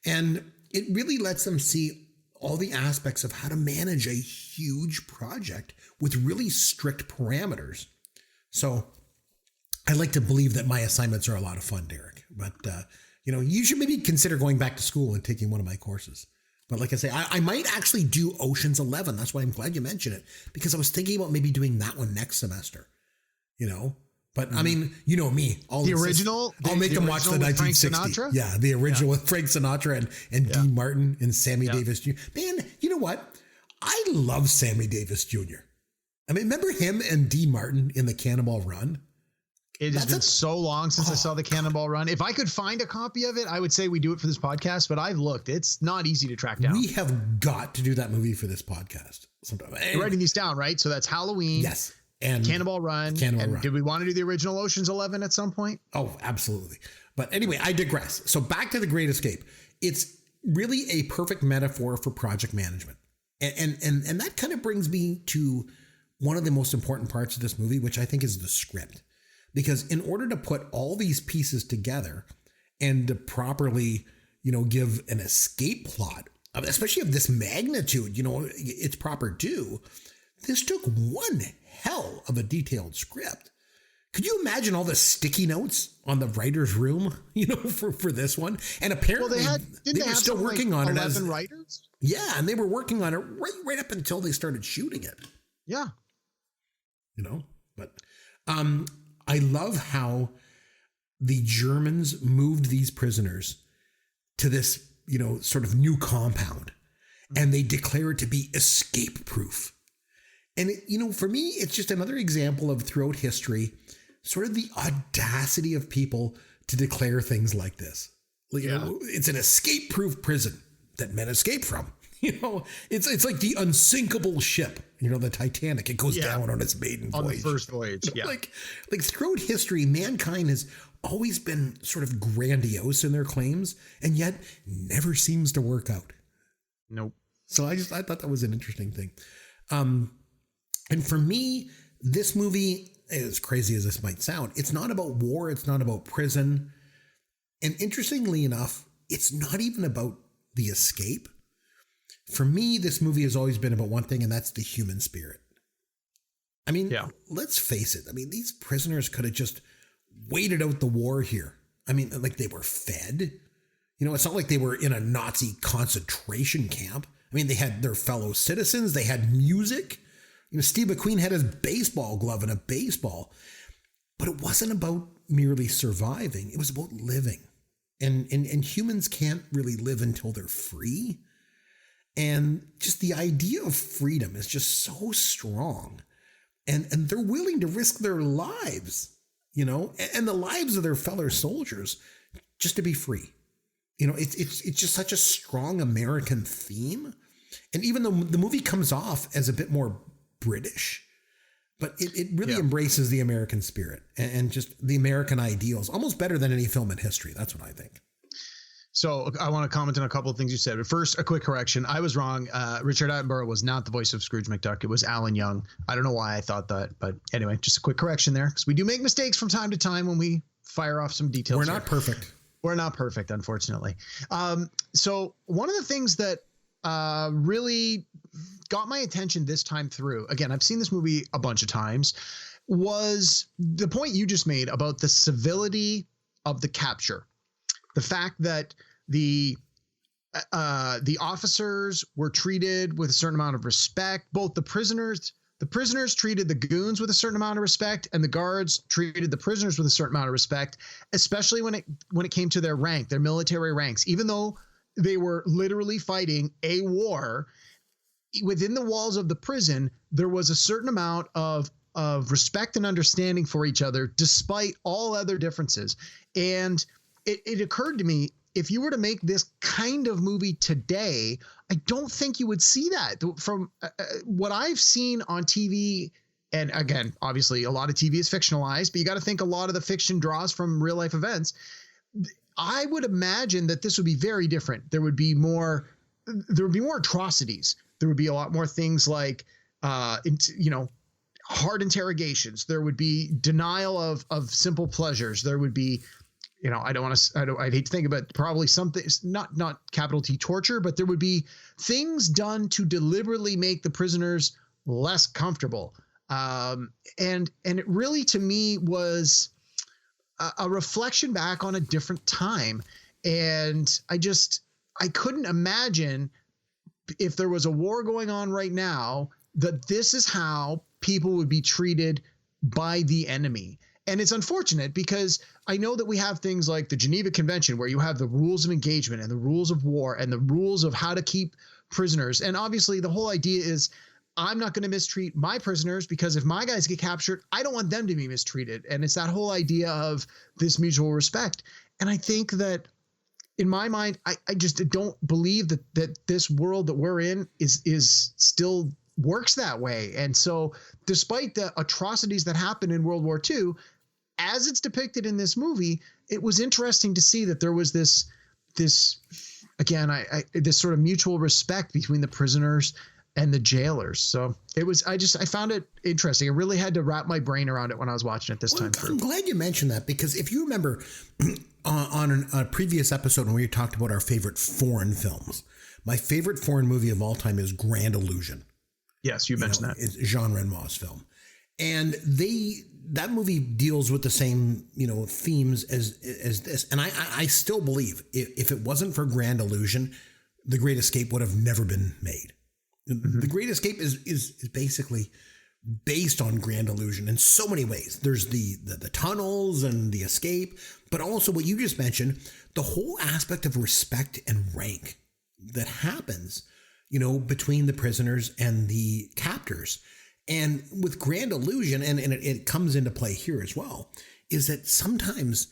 And it really lets them see all the aspects of how to manage a huge project with really strict parameters. So I like to believe that my assignments are a lot of fun, Derek, but you should maybe consider going back to school and taking one of my courses. But like I say, I might actually do Ocean's 11. That's why I'm glad you mentioned it, because I was thinking about maybe doing that one next semester, But I mean, me, all the original. I'll make them watch the 1960. Yeah, the original with Frank Sinatra and Dean Martin and Sammy Davis Jr. Man, you know what? I love Sammy Davis Jr. Remember him and Dean Martin in the Cannonball Run? It has been so long since I saw the Cannonball Run. If I could find a copy of it, I would say we do it for this podcast, but I've looked. It's not easy to track down. We have got to do that movie for this podcast sometime. You're writing these down, right? So that's Halloween. Yes. And Cannonball Run. Run. Did we want to do the original Ocean's 11 at some point? Oh, absolutely. But anyway, I digress. So back to The Great Escape. It's really a perfect metaphor for project management. And that kind of brings me to one of the most important parts of this movie, which I think is the script. Because in order to put all these pieces together and to properly, give an escape plot, especially of this magnitude, it's proper due, this took one hell of a detailed script. Could you imagine all the sticky notes on the writer's room, for this one? And apparently they were still working on 11 it as writers. Yeah, and they were working on it right up until they started shooting it. Yeah. But I love how the Germans moved these prisoners to this, sort of new compound, and they declare it to be escape proof. And, for me, it's just another example of throughout history, sort of the audacity of people to declare things like this. It's an escape proof prison that men escape from, You know, it's like the unsinkable ship, you know, the Titanic. It goes down on its maiden voyage. On the first voyage, you know, like throughout history, mankind has always been sort of grandiose in their claims, and yet never seems to work out. Nope. So I thought that was an interesting thing. And for me, this movie, as crazy as this might sound, it's not about war. It's not about prison. And interestingly enough, it's not even about the escape. For me, this movie has always been about one thing, and that's the human spirit. I mean, let's face it. I mean, these prisoners could have just waited out the war here. I mean, like, they were fed. You know, it's not like they were in a Nazi concentration camp. I mean, they had their fellow citizens. They had music. You know, Steve McQueen had his baseball glove and a baseball. But it wasn't about merely surviving. It was about living. And humans can't really live until they're free. And just the idea of freedom is just so strong. And they're willing to risk their lives, you know, and the lives of their fellow soldiers just to be free. You know, it's just such a strong American theme. And even though the movie comes off as a bit more British, but it really embraces the American spirit and just the American ideals, almost better than any film in history. That's what I think. So I want to comment on a couple of things you said. But first, a quick correction. I was wrong. Richard Attenborough was not the voice of Scrooge McDuck. It was Alan Young. I don't know why I thought that. But anyway, just a quick correction there, because we do make mistakes from time to time when we fire off some details. We're not perfect. We're not perfect, unfortunately. So one of the things that really got my attention this time through, again, I've seen this movie a bunch of times, was the point you just made about the civility of the capture. The fact that the officers were treated with a certain amount of respect. Both the prisoners treated the goons with a certain amount of respect, and the guards treated the prisoners with a certain amount of respect, especially when it came to their rank, their military ranks. Even though they were literally fighting a war, within the walls of the prison, there was a certain amount of respect and understanding for each other, despite all other differences. And it occurred to me, if you were to make this kind of movie today, I don't think you would see that. From what I've seen on TV, and again, obviously a lot of TV is fictionalized, but you got to think a lot of the fiction draws from real life events. I would imagine that this would be very different. There would be more atrocities. There would be a lot more things like, hard interrogations. There would be denial of simple pleasures. There would be, I'd hate to think about probably something, not capital T torture, but there would be things done to deliberately make the prisoners less comfortable. And it really, to me, was a reflection back on a different time. And I couldn't imagine, if there was a war going on right now, that this is how people would be treated by the enemy. And it's unfortunate, because I know that we have things like the Geneva Convention, where you have the rules of engagement and the rules of war and the rules of how to keep prisoners. And obviously the whole idea is, I'm not going to mistreat my prisoners, because if my guys get captured, I don't want them to be mistreated. And it's that whole idea of this mutual respect. And I think that, in my mind, I just don't believe that this world that we're in is still works that way. And so despite the atrocities that happened in World War II, as it's depicted in this movie, it was interesting to see that there was this again, this sort of mutual respect between the prisoners and the jailers. So it was, I found it interesting. I really had to wrap my brain around it when I was watching it this time through. I'm glad you mentioned that, because if you remember on a previous episode when we talked about our favorite foreign films, my favorite foreign movie of all time is Grand Illusion. Yes, you mentioned that. It's Jean Renoir's film. And that movie deals with the same, themes as this. And I still believe if it wasn't for Grand Illusion, The Great Escape would have never been made. Mm-hmm. The Great Escape is basically based on Grand Illusion in so many ways. There's the tunnels and the escape, but also what you just mentioned, the whole aspect of respect and rank that happens, between the prisoners and the captors. And with Grand Illusion, and it comes into play here as well, is that sometimes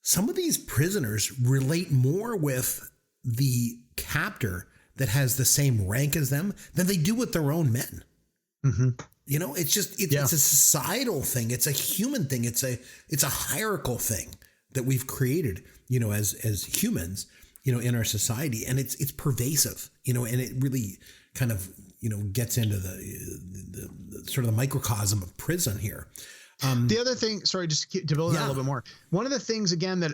some of these prisoners relate more with the captor that has the same rank as them than they do with their own men. Mm-hmm. You know, it's just, it's a societal thing. It's a human thing. It's a hierarchical thing that we've created, you know, as humans, you know, in our society. And it's pervasive, you know, and it really kind of, you know, gets into the sort of the microcosm of prison here. The other thing, sorry, just to build on that a little bit more. One of the things, again, that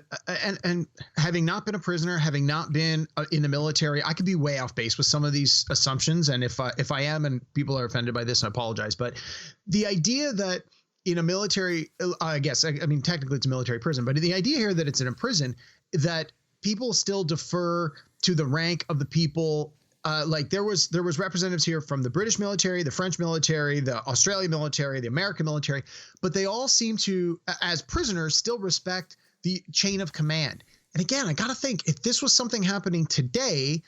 and having not been a prisoner, having not been in the military, I could be way off base with some of these assumptions. And if I am, and people are offended by this, I apologize. But the idea that in a military, I mean, technically it's a military prison, but the idea here that it's in a prison, that people still defer to the rank of the people. Like there was representatives here from the British military, the French military, the Australian military, the American military, but they all seem to, as prisoners, still respect the chain of command. And again, I got to think, if this was something happening today,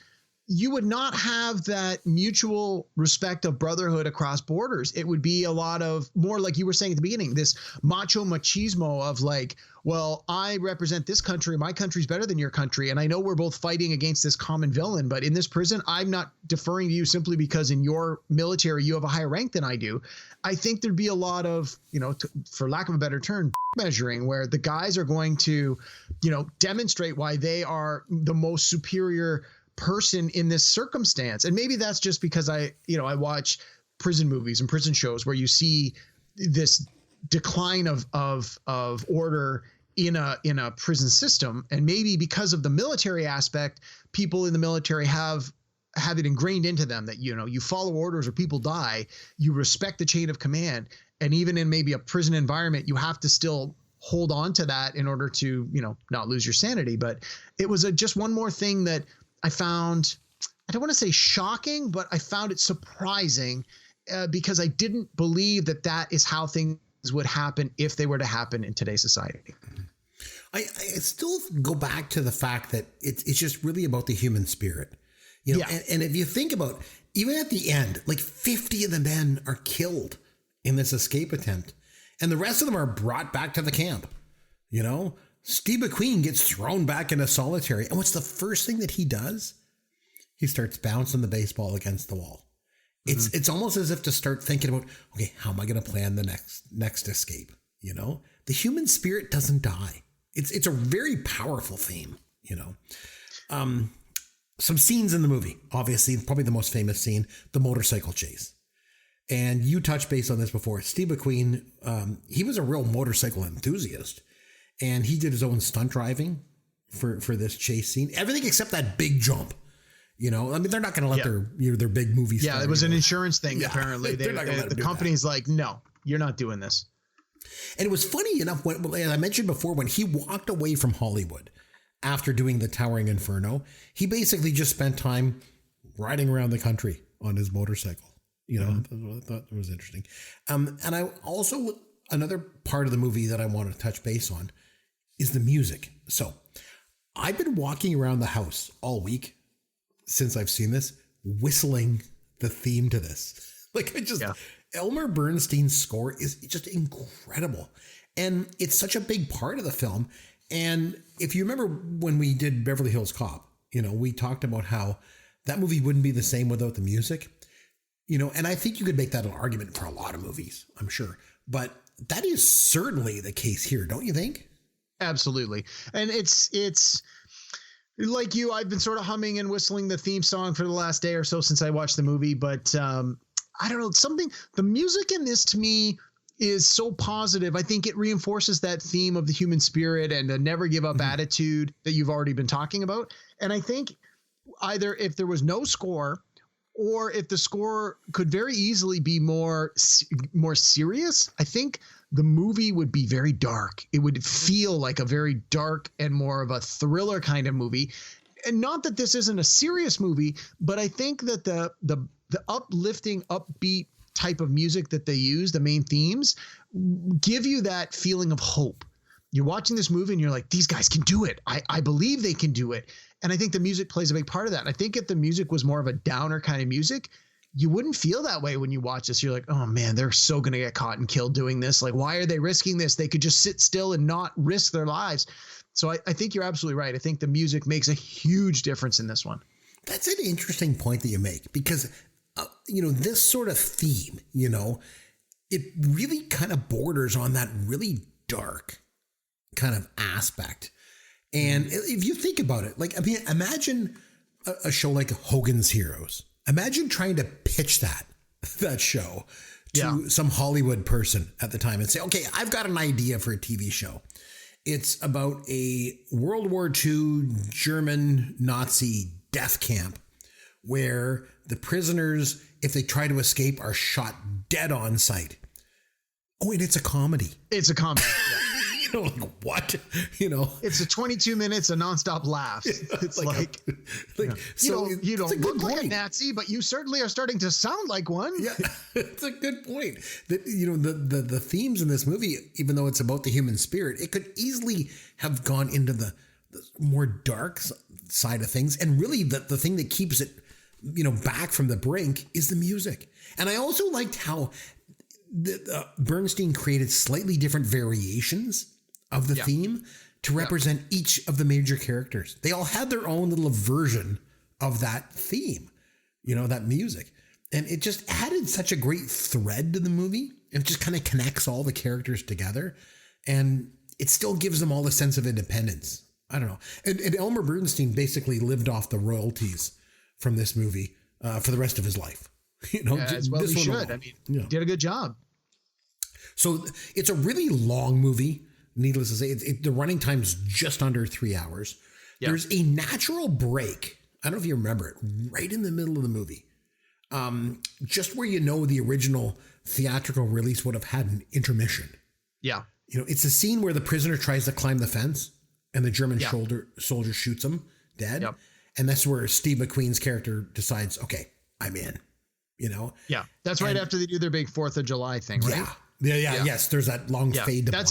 you would not have that mutual respect of brotherhood across borders. It would be a lot of more, like you were saying at the beginning, this macho machismo of like, well, I represent this country. My country's better than your country. And I know we're both fighting against this common villain, but in this prison, I'm not deferring to you simply because in your military, you have a higher rank than I do. I think there'd be a lot of, you know, for lack of a better term, measuring, where the guys are going to, you know, demonstrate why they are the most superior person in this circumstance. And maybe that's just because I watch prison movies and prison shows where you see this decline of order in a prison system. And maybe because of the military aspect, people in the military have it ingrained into them that, you know, you follow orders or people die, you respect the chain of command. And even in maybe a prison environment, you have to still hold on to that in order to, you know, not lose your sanity. But it was just one more thing that I found, I don't want to say shocking, but I found it surprising because I didn't believe that is how things would happen if they were to happen in today's society. I still go back to the fact that it's just really about the human spirit, you know. And if you think about, even at the end, like 50 of the men are killed in this escape attempt, and the rest of them are brought back to the camp, you know. Steve McQueen gets thrown back into solitary. And what's the first thing that he does? He starts bouncing the baseball against the wall. It's almost as if to start thinking about, okay, how am I going to plan the next escape? You know, the human spirit doesn't die. It's a very powerful theme, you know. Some scenes in the movie, obviously, probably the most famous scene, the motorcycle chase. And you touched base on this before. Steve McQueen, he was a real motorcycle enthusiast. And he did his own stunt driving for this chase scene. Everything except that big jump. You know, I mean, they're not going to let their big movies. Yeah, it was an insurance thing, apparently. The company's like, no, you're not doing this. And it was funny enough, as I mentioned before, when he walked away from Hollywood after doing the Towering Inferno, he basically just spent time riding around the country on his motorcycle. You know, I thought it was interesting. And I also, another part of the movie that I want to touch base on is the music. So I've been walking around the house all week since I've seen this, whistling the theme to this. Like Elmer Bernstein's score is just incredible. And it's such a big part of the film. And if you remember when we did Beverly Hills Cop, you know, we talked about how that movie wouldn't be the same without the music, you know, and I think you could make that an argument for a lot of movies, I'm sure. But that is certainly the case here, don't you think? Absolutely. And it's like you, I've been sort of humming and whistling the theme song for the last day or so since I watched the movie. But I don't know, the music in this to me is so positive. I think it reinforces that theme of the human spirit and a never give up attitude that you've already been talking about. And I think either if there was no score or if the score could very easily be more serious, I think the movie would be very dark. It would feel like a very dark and more of a thriller kind of movie. And not that this isn't a serious movie, but I think that the uplifting, upbeat type of music that they use, the main themes, give you that feeling of hope. You're watching this movie and you're like, these guys can do it. I believe they can do it. And I think the music plays a big part of that. And I think if the music was more of a downer kind of music, you wouldn't feel that way when you watch this. You're like, oh man, they're so going to get caught and killed doing this. Like, why are they risking this? They could just sit still and not risk their lives. So I think you're absolutely right. I think the music makes a huge difference in this one. That's an interesting point that you make, because, this sort of theme, it really kind of borders on that really dark kind of aspect. And if you think about it, imagine a show like Hogan's Heroes. Imagine trying to pitch that show to some Hollywood person at the time and say, okay, I've got an idea for a TV show. It's about a World War II German Nazi death camp where the prisoners, if they try to escape, are shot dead on sight. Oh, and it's a comedy. It's a comedy. What? It's a 22 minutes of nonstop laughs. It's you don't look like a Nazi, but you certainly are starting to sound like one. Yeah, it's a good point. That the themes in this movie, even though it's about the human spirit, it could easily have gone into the more dark side of things. And really, the thing that keeps it, back from the brink is the music. And I also liked how Bernstein created slightly different variations of the theme to represent each of the major characters. They all had their own little version of that theme, that music. And it just added such a great thread to the movie. It just kind of connects all the characters together. And it still gives them all a sense of independence. I don't know. And Elmer Bernstein basically lived off the royalties from this movie for the rest of his life. As well he should. Did a good job. So it's a really long movie. Needless to say, the running time's just under 3 hours. Yep. There's a natural break. I don't know if you remember it, right in the middle of the movie. Just where the original theatrical release would have had an intermission. Yeah. It's a scene where the prisoner tries to climb the fence and the German soldier shoots him dead. Yep. And that's where Steve McQueen's character decides, okay, I'm in, Yeah. That's right after they do their big 4th of July thing, right? Yeah. Yeah. Yes. There's that long fade to black.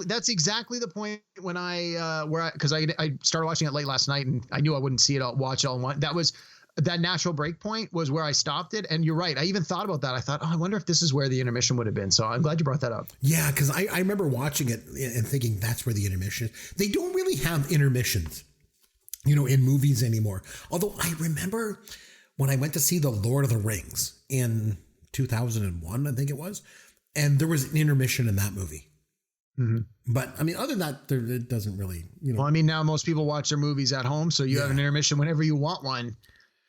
That's exactly the point when because I started watching it late last night and I knew I wouldn't watch it all in one. That natural break point was where I stopped it. And you're right. I even thought about that. I thought, I wonder if this is where the intermission would have been. So I'm glad you brought that up. Yeah. Cause I remember watching it and thinking that's where the intermission is. They don't really have intermissions, in movies anymore. Although I remember when I went to see The Lord of the Rings in 2001, I think it was. And there was an intermission in that movie. Mm-hmm. But other than that, it doesn't really, Well, now most people watch their movies at home, so you have an intermission whenever you want one.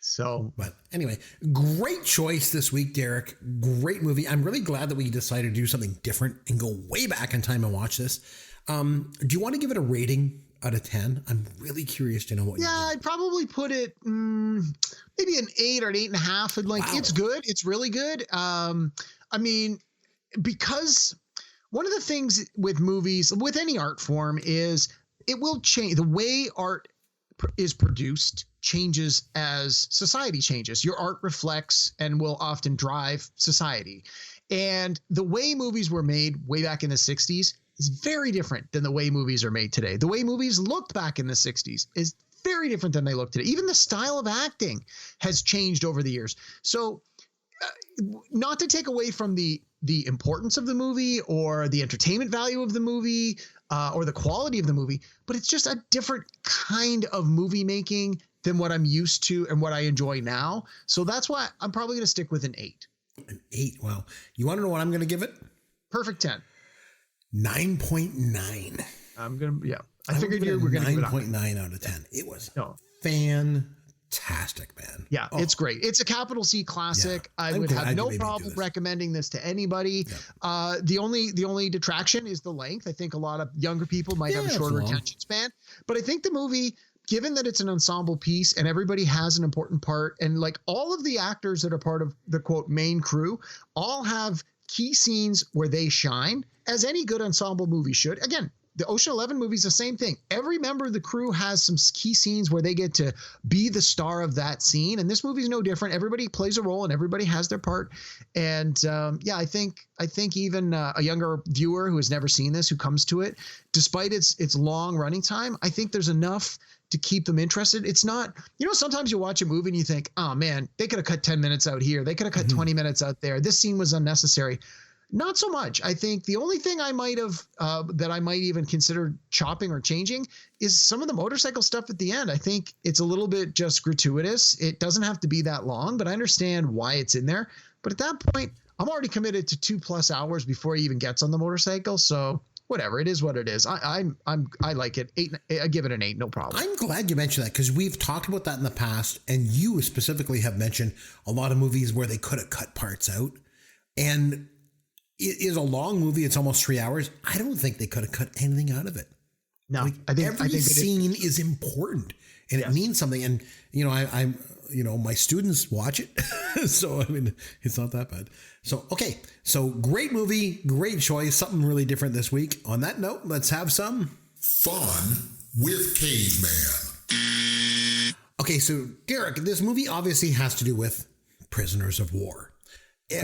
So, but anyway, great choice this week, Derek. Great movie. I'm really glad that we decided to do something different and go way back in time and watch this. Do you want to give it a rating out of 10? I'm really curious to know what. Yeah, I'd probably put it maybe an 8 or an 8.5. Wow. It's good. It's really good. Because one of the things with movies, with any art form, is it will change. The way art is produced changes as society changes. Your art reflects and will often drive society. And the way movies were made way back in the 60s is very different than the way movies are made today. The way movies looked back in the 60s is very different than they look today. Even the style of acting has changed over the years. So not to take away from the importance of the movie or the entertainment value of the movie or the quality of the movie, but it's just a different kind of movie making than what I'm used to and what I enjoy now. So that's why I'm probably going to stick with an 8. An 8. Wow. You want to know what I'm going to give it? Perfect 10. 9.9. I'm going to, I figured you were going to give it 9.9 out of 10. It was fantastic, man. Yeah, it's great. It's a capital C classic. Yeah, I would have no problem recommending this to anybody. Yeah. The only detraction is the length. I think a lot of younger people might have a shorter attention span, but I think the movie, given that it's an ensemble piece and everybody has an important part, and all of the actors that are part of the quote main crew all have key scenes where they shine, as any good ensemble movie should. Again, the Ocean 11 movie is the same thing. Every member of the crew has some key scenes where they get to be the star of that scene. And this movie is no different. Everybody plays a role and everybody has their part. And I think even a younger viewer who has never seen this, who comes to it, despite its long running time, I think there's enough to keep them interested. It's not, sometimes you watch a movie and you think, oh man, they could have cut 10 minutes out here. They could have cut 20 minutes out there. This scene was unnecessary. Not so much. I think the only thing I might have that I might even consider chopping or changing is some of the motorcycle stuff at the end. I think it's a little bit just gratuitous. It doesn't have to be that long, but I understand why it's in there. But at that point, I'm already committed to 2+ hours before he even gets on the motorcycle. So whatever, it is what it is. I like it. 8. I give it an 8, no problem. I'm glad you mentioned that, because we've talked about that in the past, and you specifically have mentioned a lot of movies where they could have cut parts out. And it is a long movie. It's almost 3 hours. I don't think they could have cut anything out of it. No, like, I think every scene is important, and it means something. And I'm my students watch it, so I mean, it's not that bad. So okay, so great movie, great choice, something really different this week. On that note, let's have some fun with Caveman. Okay, so Derek, this movie obviously has to do with prisoners of war.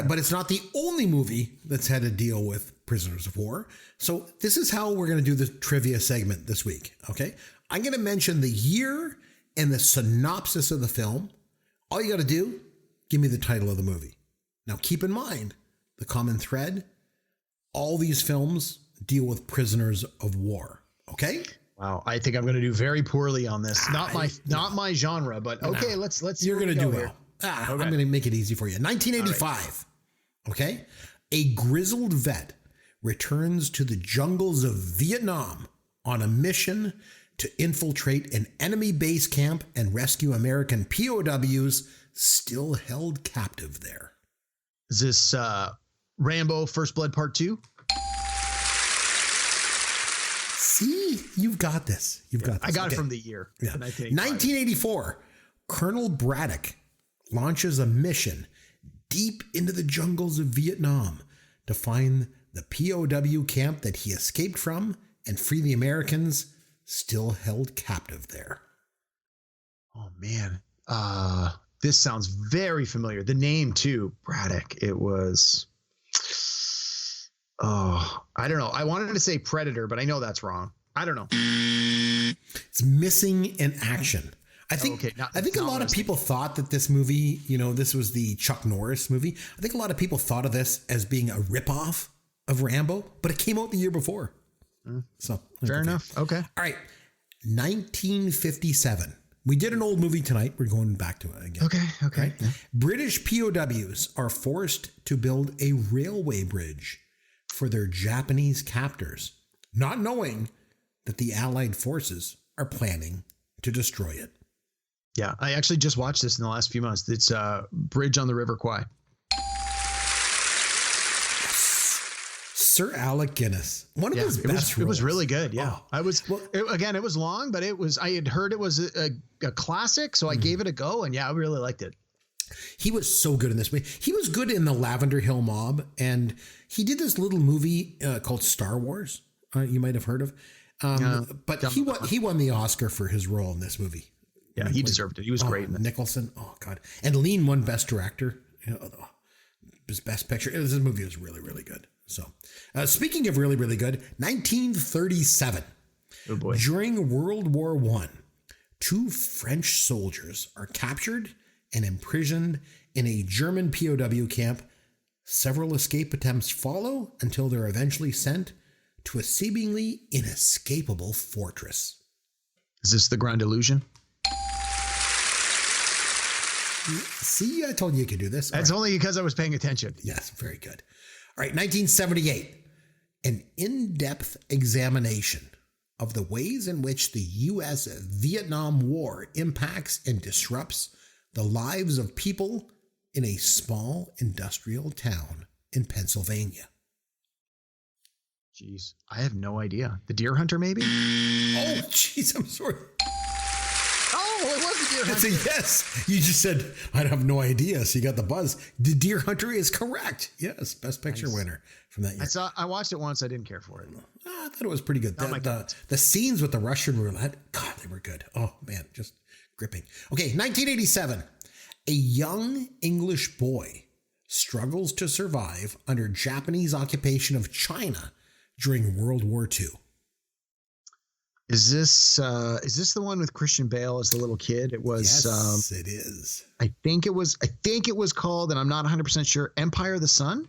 But it's not the only movie that's had to deal with prisoners of war. So this is how we're going to do the trivia segment this week. Okay. I'm going to mention the year and the synopsis of the film. All you got to do, give me the title of the movie. Now keep in mind the common thread. All these films deal with prisoners of war. Okay. Wow. I think I'm going to do very poorly on this. Not my genre, but okay. Let's You're going to do well. Okay. I'm going to make it easy for you. 1985. Okay. A grizzled vet returns to the jungles of Vietnam on a mission to infiltrate an enemy base camp and rescue American POWs still held captive there. Is this Rambo First Blood Part 2? See, you've got this. You've got this. I got it from the year. Yeah. 1984. Colonel Braddock launches a mission deep into the jungles of Vietnam to find the POW camp that he escaped from and free the Americans still held captive there. Oh, man. This sounds very familiar. The name, too, Braddock. It was... Oh, I don't know. I wanted to say Predator, but I know that's wrong. I don't know. It's Missing in Action. I think a lot of people thought that this movie, this was the Chuck Norris movie. I think a lot of people thought of this as being a ripoff of Rambo, but it came out the year before. So fair enough. Okay. All right. 1957. We did an old movie tonight. We're going back to it again. Okay. Right? Yeah. British POWs are forced to build a railway bridge for their Japanese captors, not knowing that the Allied forces are planning to destroy it. Yeah, I actually just watched this in the last few months. It's Bridge on the River Kwai. Sir Alec Guinness, one of his best roles. It was really good. Yeah, Oh. It was long, but I had heard it was a classic, so I gave it a go, and I really liked it. He was so good in this movie. He was good in the Lavender Hill Mob, and he did this little movie called Star Wars. You might have heard of, but he won the Oscar for his role in this movie. Yeah, he deserved it. He was great in it. Nicholson. Oh God, and Lean won Best Director. His Best Picture. This movie was really, really good. So, speaking of really, really good, 1937. Oh boy! During World War I, 2 French soldiers are captured and imprisoned in a German POW camp. Several escape attempts follow until they're eventually sent to a seemingly inescapable fortress. Is this the Grand Illusion? See, I told you could do this. That's only because I was paying attention. Yes, very good. All right, 1978. An in-depth examination of the ways in which the U.S. Vietnam War impacts and disrupts the lives of people in a small industrial town in Pennsylvania. Jeez, I have no idea. The Deer Hunter, maybe? Oh, jeez, I'm sorry. Oh, it was the Deer Hunter. It's a yes. You just said, I have no idea, so you got the buzz. The Deer Hunter is correct. Yes, Best Picture winner from that year. I watched it once. I didn't care for it. I thought it was pretty good. The scenes with the Russian roulette, God, they were good. Oh, man, just gripping. Okay, 1987. A young English boy struggles to survive under Japanese occupation of China during World War II. Is this the one with Christian Bale as the little kid? It was. Yes, it is. I think it was called, and I'm not 100% sure, Empire of the Sun.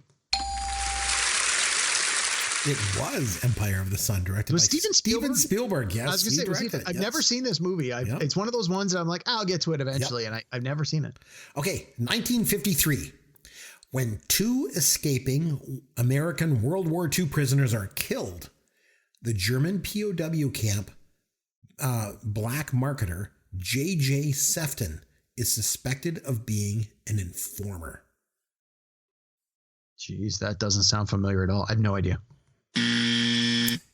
It was Empire of the Sun, directed by Steven Spielberg. Yes, I was going to say, I've never seen this movie. It's one of those ones that I'm like, I'll get to it eventually, and I've never seen it. Okay, 1953. When 2 escaping American World War II prisoners are killed, the German POW camp black marketer J.J. Sefton is suspected of being an informer. Jeez, that doesn't sound familiar at all. I have no idea.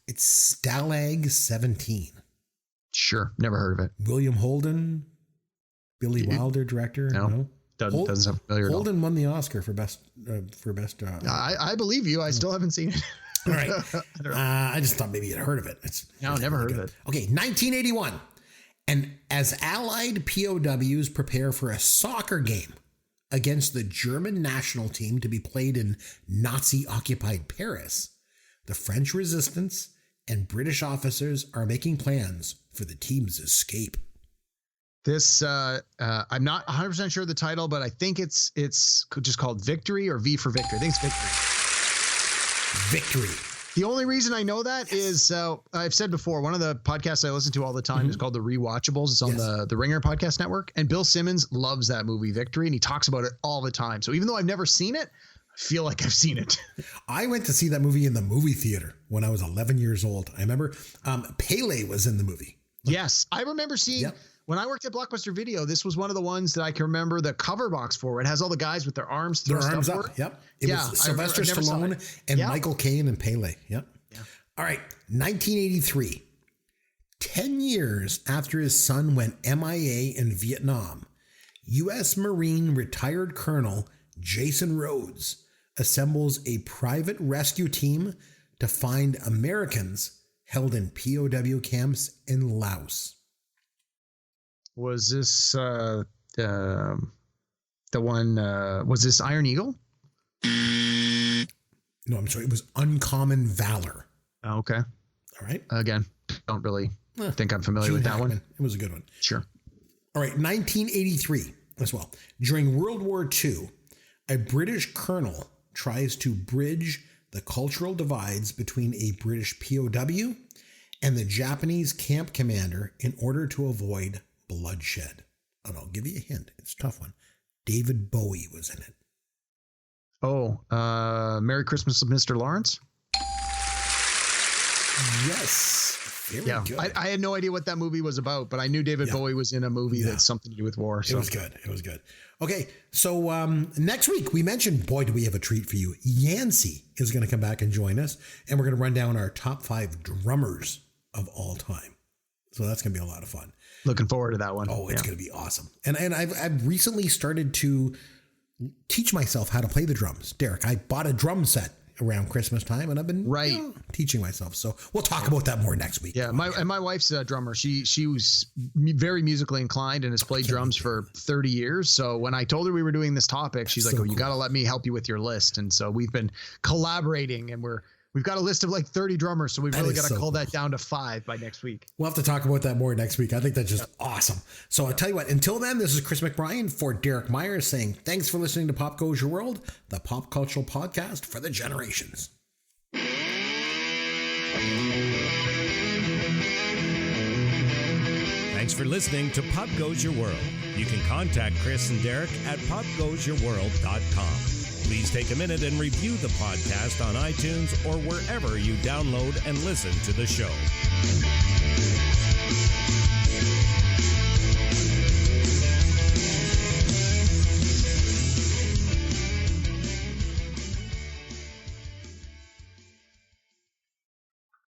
It's Stalag 17. Sure, never heard of it. William Holden, Billy Wilder, director. No. Doesn't sound familiar at all. Holden won the Oscar for best. I believe you. I still haven't seen it. All right. I just thought maybe you'd heard of it. Never heard of it. Okay, 1981. And as Allied POWs prepare for a soccer game against the German national team to be played in Nazi-occupied Paris, the French resistance and British officers are making plans for the team's escape. This, I'm not 100% sure of the title, but I think it's just called Victory or V for Victory. I think it's Victory. The only reason I know that is I've said before, one of the podcasts I listen to all the time is called The Rewatchables. It's on the Ringer podcast network. And Bill Simmons loves that movie, Victory, and he talks about it all the time. So even though I've never seen it, I feel like I've seen it. I went to see that movie in the movie theater when I was 11 years old. I remember Pele was in the movie. Yes. I remember seeing when I worked at Blockbuster Video, this was one of the ones that I can remember the cover box for. It has all the guys with their arms thrust upward. Yep. It was Sylvester Stallone and Michael Caine and Pele. Yep. Yeah. All right. 1983. 10 years after his son went MIA in Vietnam, U.S. Marine retired Colonel Jason Rhodes assembles a private rescue team to find Americans held in POW camps in Laos. Was this the one? Was this Iron Eagle? No, I'm sorry. It was Uncommon Valor. Oh, okay. All right. Again, don't really think I'm familiar with that one. It was a good one. Sure. All right. 1983 as well. During World War II, a British colonel tries to bridge the cultural divides between a British POW and the Japanese camp commander in order to avoid bloodshed. And I'll give you a hint. It's a tough one. David Bowie was in it. Oh, Merry Christmas, Mr. Lawrence? Yes. Very good. I had no idea what that movie was about, but I knew David Bowie was in a movie that's something to do with war. So. It was good. Okay, so next week we mentioned, boy, do we have a treat for you. Yancey is going to come back and join us, and we're going to run down our top 5 drummers of all time. So that's going to be a lot of fun. Looking forward to that one. Oh, it's going to be awesome. And I've recently started to teach myself how to play the drums. Derek, I bought a drum set around Christmas time, and I've been teaching myself. So we'll talk about that more next week. Yeah, my wife's a drummer. She was very musically inclined and has played drums for 30 years. So when I told her we were doing this topic, she's like, "Oh, you got to let me help you with your list." And so we've been collaborating, and we've got a list of like 30 drummers. So we've really got to cull that down to 5 by next week. We'll have to talk about that more next week. I think that's just awesome. So I'll tell you what, until then, this is Chris McBrien for Derek Myers saying thanks for listening to Pop Goes Your World, the pop cultural podcast for the generations. Thanks for listening to Pop Goes Your World. You can contact Chris and Derek at popgoesyourworld.com. Please take a minute and review the podcast on iTunes or wherever you download and listen to the show.